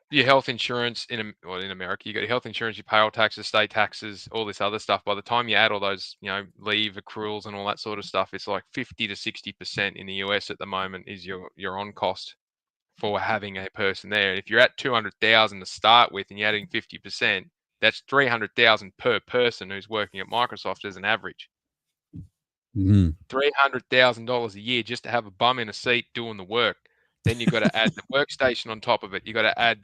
your health insurance in America. You got your health insurance, your payroll taxes, state taxes, all this other stuff. By the time you add all those, leave accruals and all that sort of stuff, it's like 50 to 60% in the US at the moment is your on cost for having a person there. And if you're at 200,000 to start with, and you're adding 50%, that's 300,000 per person who's working at Microsoft as an average. $300,000 a year just to have a bum in a seat doing the work. Then you've got to add the workstation on top of it. You've got to add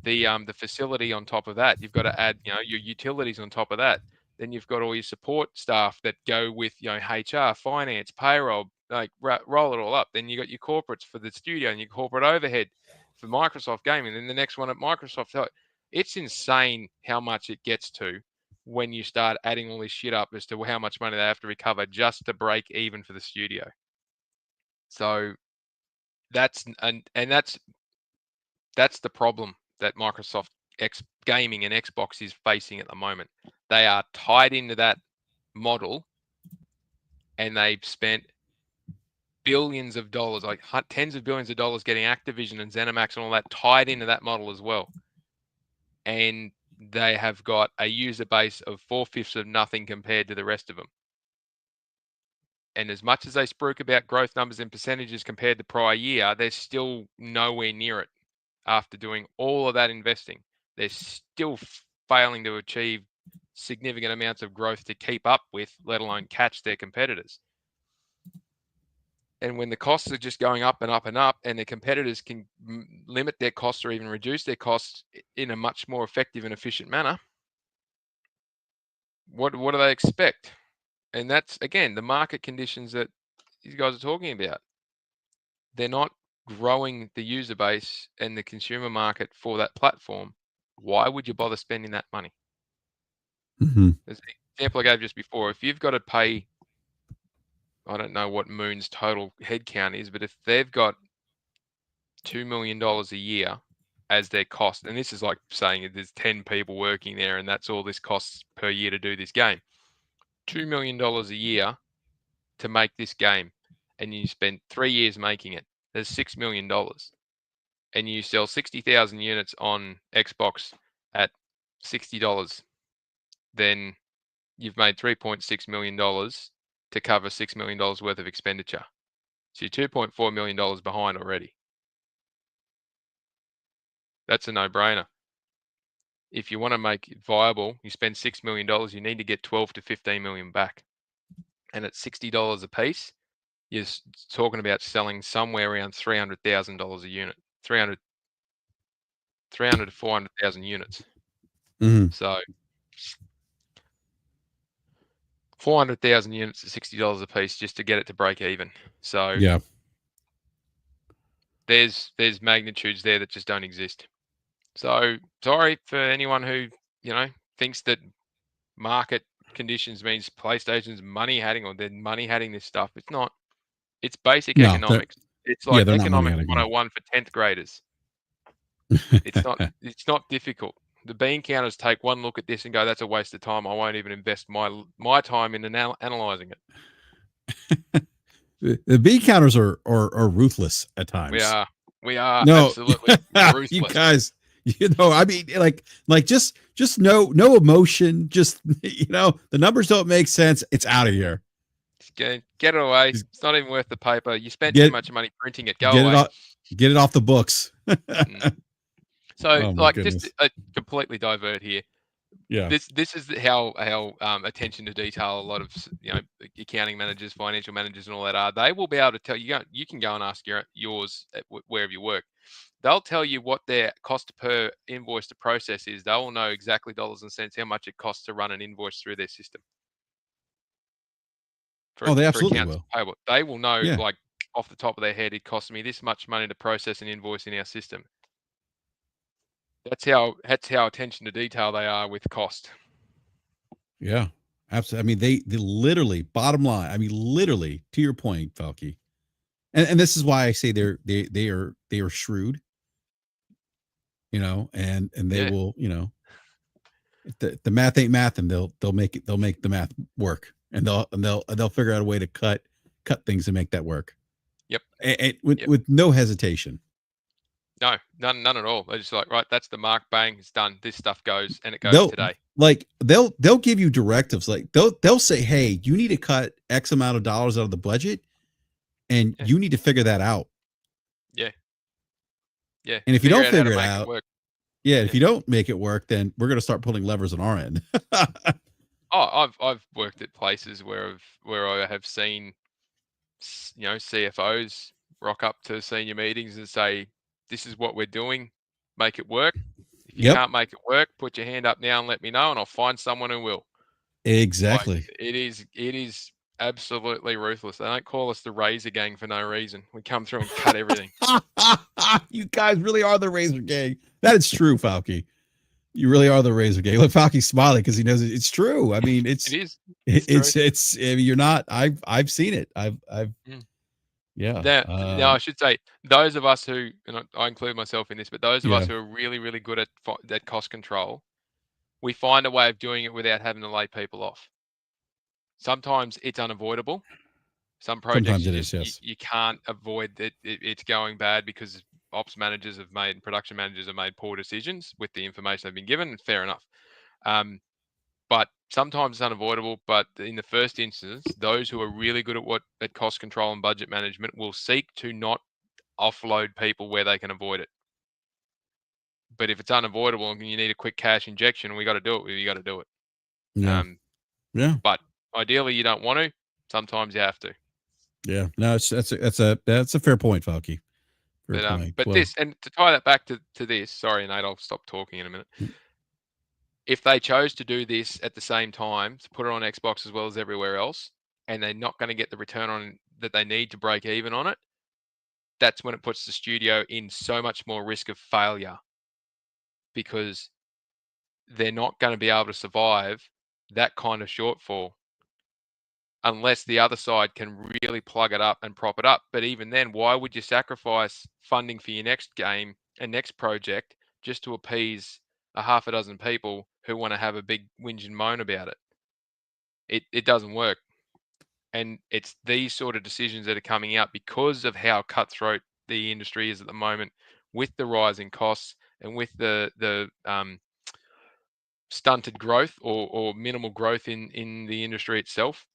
the facility on top of that. You've got to add, your utilities on top of that. Then you've got all your support staff that go with, HR, finance, payroll, like roll it all up. Then you got your corporates for the studio and your corporate overhead for Microsoft Gaming. Then the next one at Microsoft. So it's insane how much it gets to when you start adding all this shit up as to how much money they have to recover just to break even for the studio. So that's the problem that Microsoft Gaming and Xbox is facing at the moment. They are tied into that model, and they've spent billions of dollars, like tens of billions of dollars, getting Activision and ZeniMax and all that tied into that model as well. And they have got a user base of 4/5 of nothing compared to the rest of them. And as much as they spruik about growth numbers and percentages compared to prior year, they're still nowhere near it. After doing all of that investing, they're still failing to achieve significant amounts of growth to keep up with, let alone catch their competitors. And when the costs are just going up and up and up, and the competitors can limit their costs or even reduce their costs in a much more effective and efficient manner, what do they expect? And that's, again, the market conditions that these guys are talking about. They're not growing the user base and the consumer market for that platform. Why would you bother spending that money? There's an example I gave just before. If you've got to pay, I don't know what Moon's total headcount is, but if they've got $2 million a year as their cost, and this is like saying there's 10 people working there and that's all this costs per year to do this game. $2 million a year to make this game, and you spend 3 years making it. There's $6 million, and you sell 60,000 units on Xbox at $60. Then you've made $3.6 million to cover $6 million worth of expenditure. So you're $2.4 million behind already. That's a no-brainer. If you want to make it viable, you spend $6 million, you need to get 12 to 15 million back. And at $60 a piece, you're talking about selling somewhere around $300,000 a unit, 300 to 400,000 units. So 400,000 units at $60 a piece just to get it to break even. So yeah, there's magnitudes there that just don't exist. So sorry for anyone who, thinks that market conditions means PlayStation's money hatting or they're money hatting this stuff. It's not. It's basic economics. It's like economics 101 for 10th graders. It's not difficult. The bean counters take one look at this and go, "That's a waste of time. I won't even invest my time in analyzing it." The bean counters are ruthless at times. We are No, absolutely ruthless. You guys, I mean, like just no emotion. Just the numbers don't make sense. It's out of here. Just get it away. It's not even worth the paper. You spent too much money printing it. Go away. Get it off the books. So, just completely divert here. Yeah. This is how attention to detail a lot of accounting managers, financial managers, and all that are. They will be able to tell you. You can go and ask yours at wherever you work. They'll tell you what their cost per invoice to process is. They will know exactly dollars and cents how much it costs to run an invoice through their system. They absolutely will. Payable. They will know like off the top of their head, it costs me this much money to process an invoice in our system. That's how attention to detail they are with cost. Yeah, absolutely. I mean, they literally, bottom line. I mean, literally, to your point, Falky, and this is why I say they are shrewd. And they will, if the math ain't math, and they'll make the math work, and they'll figure out a way to cut things and make that work. Yep. And with no hesitation. No, none at all. They're just like, right, that's the mark, bang, it's done. This stuff goes, and it goes today. Like they'll give you directives. Like they'll say, hey, you need to cut X amount of dollars out of the budget, and you need to figure that out. Yeah. Yeah. And if you don't figure it out, if you don't make it work, then we're going to start pulling levers on our end. I've worked at places where I have seen, CFOs rock up to senior meetings and say, this is what we're doing, make it work. If you can't make it work, put your hand up now and let me know, and I'll find someone who will. Exactly. Like, it is absolutely ruthless. They don't call us the Razor Gang for no reason. We come through and cut everything. You guys really are the Razor Gang. That is true, Falky. You really are the Razor Gang. Look, Falky's smiling because he knows it's true. I mean, it is. It's. I mean, you're not. I've seen it. Yeah. Now, I should say, those of us who, and I include myself in this, but those of us who are really, really good at cost control, we find a way of doing it without having to lay people off. Sometimes it's unavoidable. Some projects you can't avoid it. It's going bad because ops managers and production managers have made poor decisions with the information they've been given, and fair enough. But sometimes it's unavoidable. But in the first instance, those who are really good at cost control and budget management will seek to not offload people where they can avoid it. But if it's unavoidable and you need a quick cash injection, we got to do it. You got to do it. Yeah. But ideally, you don't want to. Sometimes you have to. Yeah. No, that's a fair point, Falky. But this, and to tie that back to this, sorry, Nate, I'll stop talking in a minute. If they chose to do this at the same time, to put it on Xbox as well as everywhere else, and they're not going to get the return on that they need to break even on it, that's when it puts the studio in so much more risk of failure, because they're not going to be able to survive that kind of shortfall unless the other side can really plug it up and prop it up. But even then, why would you sacrifice funding for your next game and next project just to appease a half a dozen people who want to have a big whinge and moan about it? It doesn't work. And it's these sort of decisions that are coming out because of how cutthroat the industry is at the moment, with the rising costs and with the stunted growth or minimal growth in the industry itself.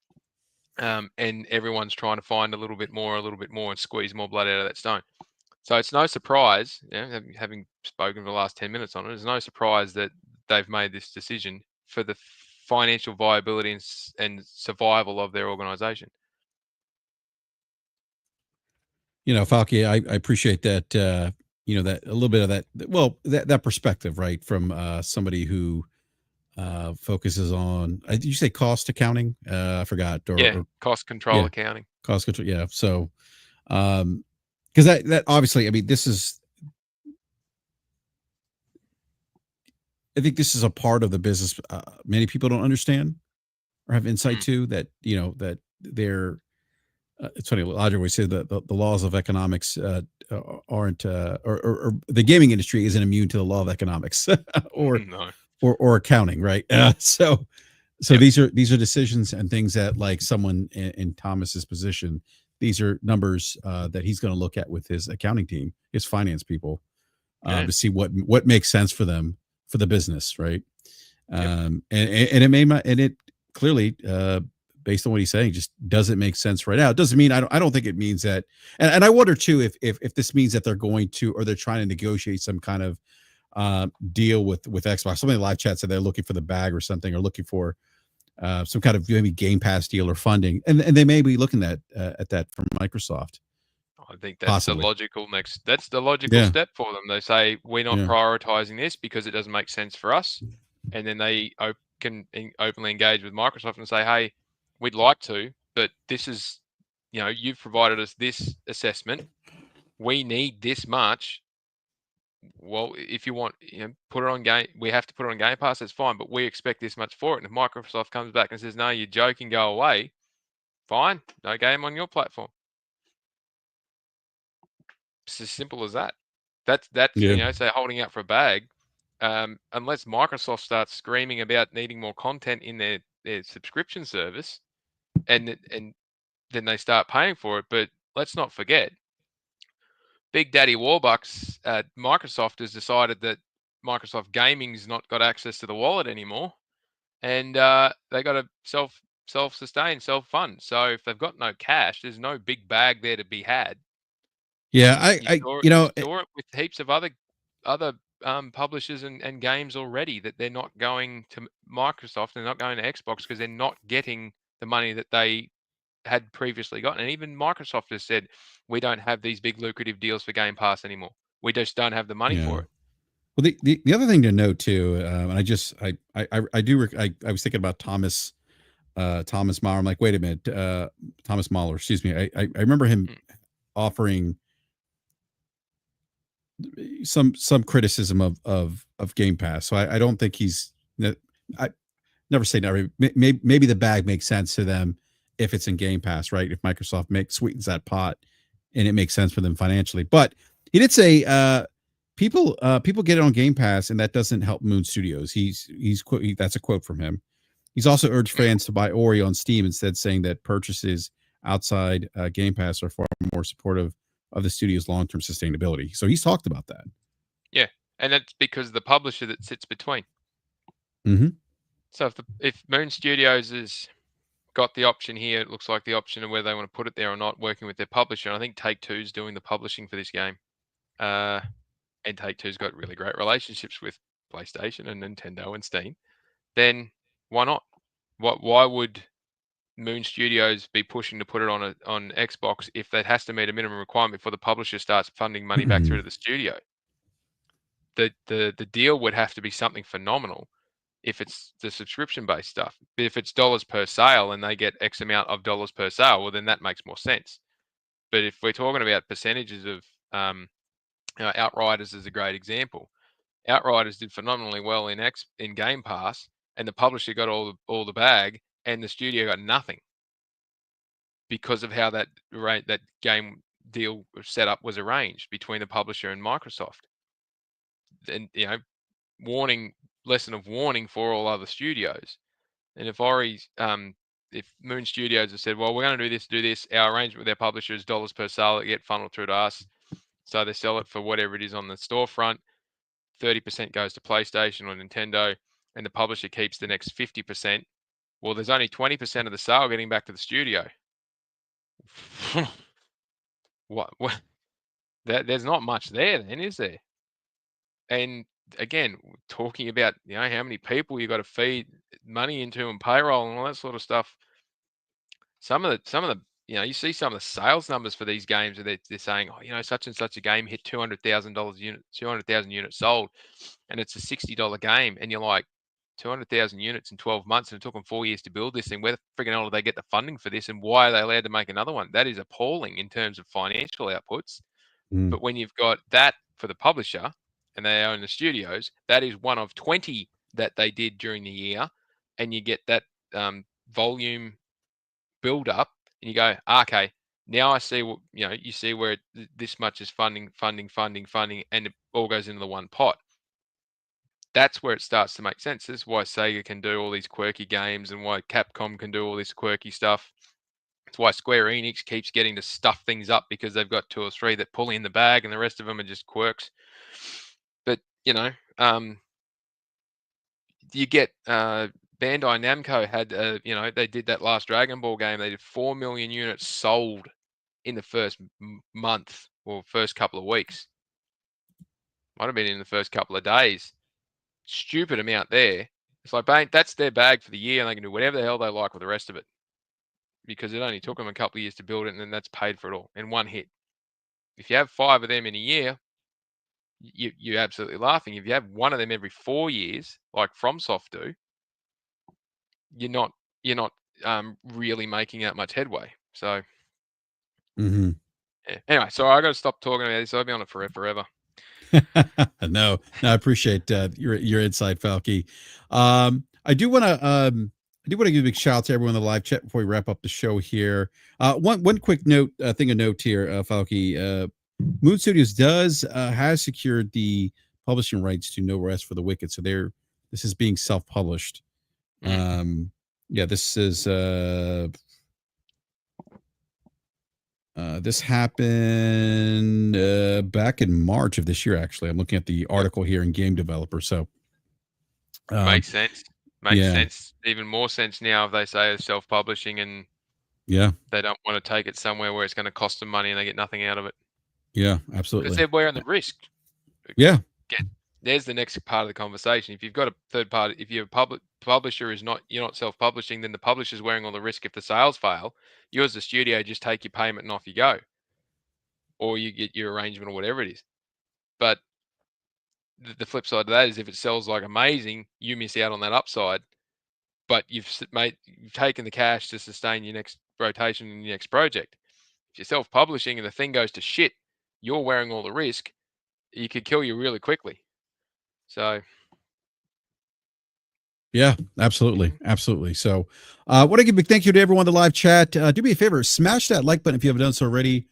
And everyone's trying to find a little bit more and squeeze more blood out of that stone. So it's no surprise, having spoken for the last 10 minutes on it, it's no surprise that they've made this decision for the financial viability and survival of their organization. Falky, I appreciate that, that a little bit of that, that perspective, right, from somebody who focuses on, did you say cost accounting? I forgot. Or cost control accounting. Cost control. Yeah. So, because that obviously, I mean, I think this is a part of the business many people don't understand or have insight to, that, that they're, it's funny. Roger always said that the laws of economics aren't, or the gaming industry isn't immune to the law of economics or No. or accounting, right? So Yep. these are decisions and things that, like someone in Thomas's position, these are numbers that he's going to look at with his accounting team, his finance people, to see what makes sense for them for the business, right? And it and it clearly, based on what he's saying, just doesn't make sense right now. It doesn't mean I don't think it means that, and I wonder too if this means that they're going to, or they're trying to negotiate some kind of deal with Xbox. Somebody in the live chat said they're looking for the bag or something, or looking for some kind of maybe Game Pass deal or funding, and they may be looking at that from Microsoft. I think that's Possibly. the logical next. That's the logical step for them. They say we're not prioritizing this because it doesn't make sense for us, and then they can openly engage with Microsoft and say, "Hey, we'd like to, but this is, you've provided us this assessment. We need this much. Well, if you want, put it on game. We have to put it on Game Pass. That's fine, but we expect this much for it. And if Microsoft comes back and says, "No, you're joking, go away," fine, no game on your platform. It's as simple as that. That's say holding out for a bag. Unless Microsoft starts screaming about needing more content in their subscription service, and then they start paying for it. But let's not forget, Big Daddy Warbucks at Microsoft has decided that Microsoft Gaming's not got access to the wallet anymore, and they got to self-sustain, self-fund. So if they've got no cash, there's no big bag there to be had. Yeah, You saw it with heaps of other publishers and games already, that they're not going to Microsoft, they're not going to Xbox because they're not getting the money that they had previously gotten. And even Microsoft has said, we don't have these big lucrative deals for Game Pass anymore. We just don't have the money for it. Well, the other thing to note too, and I was thinking about Thomas Mahler. I'm like, wait a minute, Thomas Mahler, excuse me. I remember him offering some criticism of Game Pass. So I don't think I never say never. Maybe the bag makes sense to them if it's in Game Pass, right? If Microsoft sweetens that pot and it makes sense for them financially. But he did say people get it on Game Pass, and that doesn't help Moon Studios. That's a quote from him. He's also urged fans to buy Ori on Steam instead, saying that purchases outside Game Pass are far more supportive of the studio's long-term sustainability. So he's talked about that. Yeah, and that's because the publisher that sits between. Mm-hmm. So if Moon Studios has got the option here, it looks like the option of whether they want to put it there or not, working with their publisher. And I think Take-Two's doing the publishing for this game. And Take-Two's got really great relationships with PlayStation and Nintendo and Steam. Then why not? Why would Moon Studios be pushing to put it on Xbox if that has to meet a minimum requirement before the publisher starts funding money back through to the studio? The deal would have to be something phenomenal if it's the subscription-based stuff. But if it's dollars per sale and they get X amount of dollars per sale, well, then that makes more sense. But if we're talking about percentages of Outriders is a great example. Outriders did phenomenally well in Game Pass, and the publisher got all the bag, and the studio got nothing because of how that game deal setup was arranged between the publisher and Microsoft. And lesson of warning for all other studios. And if if Moon Studios have said, well, we're going to do this, our arrangement with their publisher is dollars per sale that get funneled through to us. So they sell it for whatever it is on the storefront. 30% goes to PlayStation or Nintendo, and the publisher keeps the next 50%. Well, there's only 20% of the sale getting back to the studio. What? There's not much there then, is there? And again, talking about how many people you got to feed money into and payroll and all that sort of stuff. Some of the you see some of the sales numbers for these games, and they're saying, such and such a game hit $200,000 200,000 units sold, and it's a $60 game, and you're like, 200,000 units in 12 months, and it took them 4 years to build this thing. Where the friggin' hell did they get the funding for this, and why are they allowed to make another one? That is appalling in terms of financial outputs. But when you've got that for the publisher and they own the studios, that is one of 20 that they did during the year, and you get that volume build up, and you go, okay, Now I see, you see where this much is funding, and it all goes into the one pot. That's where it starts to make sense. This is why Sega can do all these quirky games and why Capcom can do all this quirky stuff. It's why Square Enix keeps getting to stuff things up, because they've got 2 or 3 that pull in the bag and the rest of them are just quirks. But, you get Bandai Namco had, they did that last Dragon Ball game. They did 4 million units sold in the first month or first couple of weeks. Might have been in the first couple of days. Stupid amount there. It's like, that's their bag for the year, and they can do whatever the hell they like with the rest of it, because it only took them a couple of years to build it, and then that's paid for it all in one hit. If you have 5 of them in a year, you're absolutely laughing. If you have one of them every 4 years, like FromSoft do, you're not really making that much headway. So, Mm-hmm. yeah. Anyway, so I got to stop talking about this. I'll be on it forever. No, I appreciate your insight, Falky. I do want to give a big shout out to everyone in the live chat before we wrap up the show here. One quick note, thing of note here, Falky. Moon Studios has secured the publishing rights to No Rest for the Wicked, so this is being self-published. This is this happened back in March of this year. Actually, I'm looking at the article here in Game Developer. So makes sense. Makes sense. Even more sense now if they say it's self-publishing and they don't want to take it somewhere where it's going to cost them money and they get nothing out of it. Yeah, absolutely. Because they're wearing the risk. Yeah. There's the next part of the conversation. If you've got a third party, if your publisher you're not self-publishing, then the publisher's wearing all the risk. If the sales fail, you as the studio just take your payment and off you go, or you get your arrangement or whatever it is. But the flip side of that is if it sells like amazing, you miss out on that upside. But you've taken the cash to sustain your next rotation and your next project. If you're self-publishing and the thing goes to shit, you're wearing all the risk. It could kill you really quickly. So, yeah, absolutely. So, want to give a big thank you to everyone in the live chat. Do me a favor, smash that like button if you haven't done so already.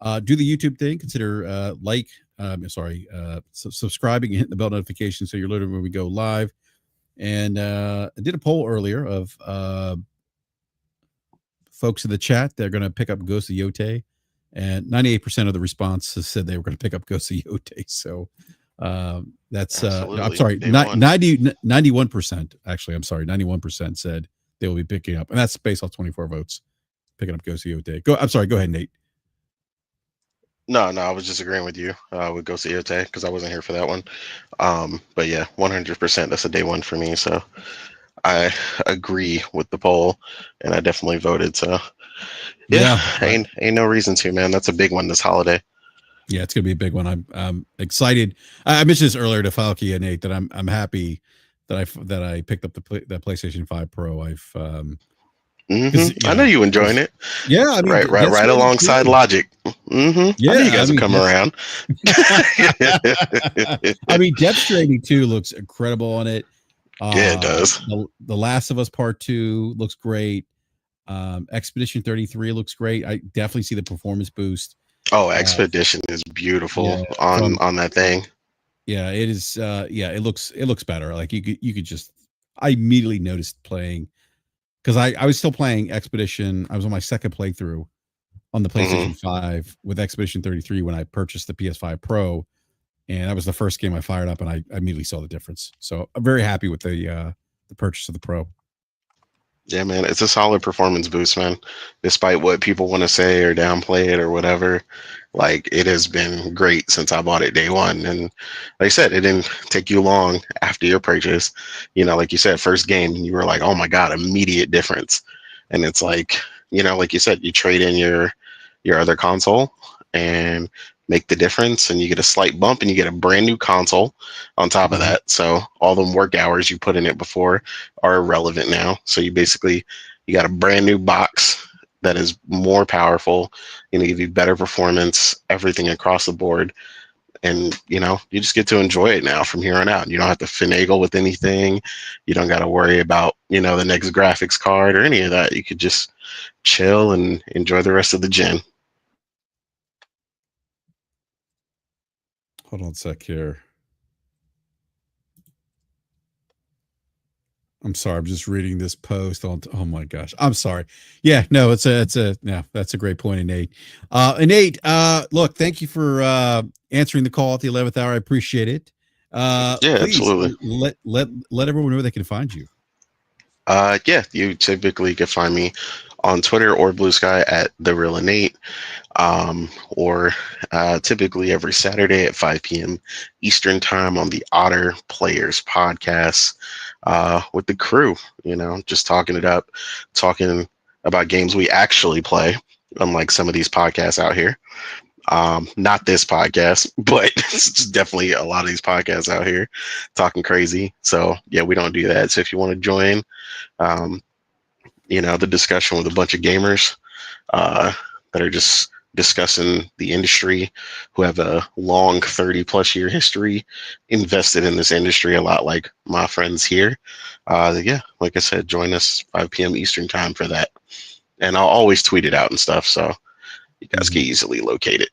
Do the YouTube thing. Consider subscribing and hitting the bell notification so you're alerted when we go live. And I did a poll earlier of folks in the chat. They're going to pick up Ghost of Yotei, and 98% of the responses said they were going to pick up Ghost of Yotei. So that's I'm sorry, 91% actually. I'm sorry, 91% said they will be picking up, and that's based off 24 votes picking up Ghost of Yotei. I'm sorry, go ahead, Nate. No, I was just agreeing with you with Ghost of Yotei because I wasn't here for that one. But yeah, 100%. That's a day one for me. So I agree with the poll, and I definitely voted. So yeah. Ain't no reason to, man. That's a big one this holiday. Yeah, it's gonna be a big one. I'm excited. I mentioned this earlier to Falky and Nate that I'm happy that I picked up the PlayStation 5 Pro. I know you enjoying it. Yeah, I mean, right alongside Logic. Yeah, I know you guys will come around. I mean, Death Stranding 2 looks incredible on it. Yeah, it does. The Last of Us Part 2 looks great. Expedition 33 looks great. I definitely see the performance boost. Oh, Expedition is beautiful on that thing. Yeah, it is. It looks better. Like you could just. I immediately noticed playing because I was still playing Expedition. I was on my second playthrough on the PlayStation 5 with Expedition 33 when I purchased the PS5 Pro, and that was the first game I fired up, and I immediately saw the difference. So I'm very happy with the purchase of the Pro. Yeah, man, it's a solid performance boost, man. Despite what people want to say or downplay it or whatever, like it has been great since I bought it day one. And like I said, it didn't take you long after your purchase. You know, like you said, first game, you were like, oh my God, immediate difference. And it's like, you know, like you said, you trade in your other console and make the difference, and you get a slight bump and you get a brand new console on top of that. So all the work hours you put in it before are irrelevant now. So you got a brand new box that is more powerful, you know, give you better performance, everything across the board. And, you know, you just get to enjoy it now from here on out. You don't have to finagle with anything. You don't got to worry about, you know, the next graphics card or any of that. You could just chill and enjoy the rest of the gen. Hold on a sec here. I'm sorry. I'm just reading this post on. Oh my gosh. I'm sorry. Yeah, no, that's a great point, Nate. Nate, look, thank you for answering the call at the 11th hour. I appreciate it. Yeah, Please absolutely. let everyone know where they can find you. Yeah, you typically can find me on Twitter or Blue Sky at The Real Innate, or typically every Saturday at 5 p.m. Eastern Time on the Otter Players podcast with the crew. You know, just talking it up, talking about games we actually play, unlike some of these podcasts out here. Not this podcast, but it's definitely a lot of these podcasts out here talking crazy. So yeah, we don't do that. So if you want to join, the discussion with a bunch of gamers that are just discussing the industry, who have a long 30+ year history invested in this industry, a lot like my friends here. Yeah, like I said, join us 5 p.m. Eastern Time for that. And I'll always tweet it out and stuff, so you guys can easily locate it.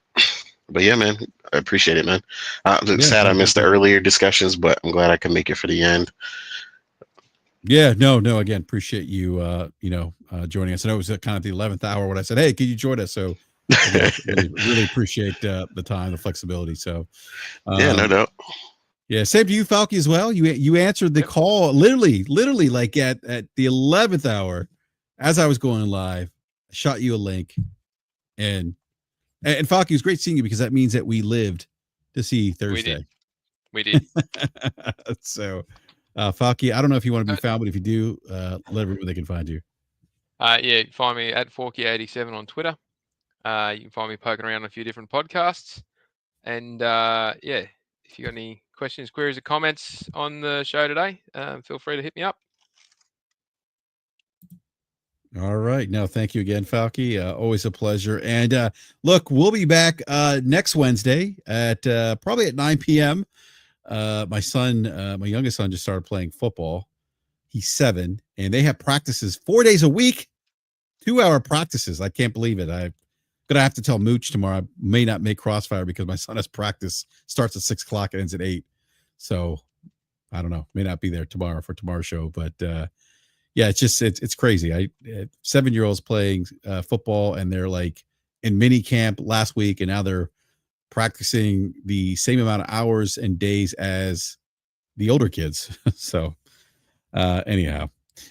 But yeah, man, I appreciate it, man. I'm sad I missed the earlier discussions, but I'm glad I can make it for the end. Yeah, no, again, appreciate you, joining us. I know it was kind of the 11th hour when I said, hey, can you join us? So again, really appreciate the time, the flexibility. So yeah, no doubt. Yeah, same to you, Falky, as well. You answered the call literally like at the 11th hour as I was going live. I shot you a link, and Falky, it was great seeing you because that means that we lived to see Thursday. We did. So, Falky, I don't know if you want to be found, but if you do, let everyone they can find you. Yeah, find me at Forky87 on Twitter. You can find me poking around on a few different podcasts. And yeah, if you got any questions, queries, or comments on the show today, feel free to hit me up. All right. No, thank you again, Falky. Always a pleasure. And look, we'll be back next Wednesday at probably at 9 p.m. My youngest son just started playing football. He's 7, and they have practices 4 days a week, 2-hour practices. I can't believe it. I'm going to have to tell Mooch tomorrow. I may not make Crossfire because my son has practice, starts at 6 o'clock and ends at 8. So I don't know, may not be there tomorrow for tomorrow's show, but yeah, it's crazy. 7-year-olds playing football, and they're like in mini camp last week, and now they're practicing the same amount of hours and days as the older kids. So anyhow,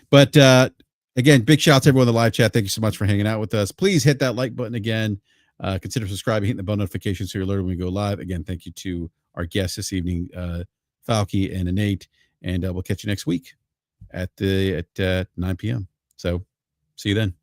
but again, big shout out to everyone in the live chat. Thank you so much for hanging out with us. Please hit that like button again. Consider subscribing, hitting the bell notifications so you're alerted when we go live. Again, thank you to our guests this evening, Falky and Innate, and we'll catch you next week at 9 p.m. So see you then.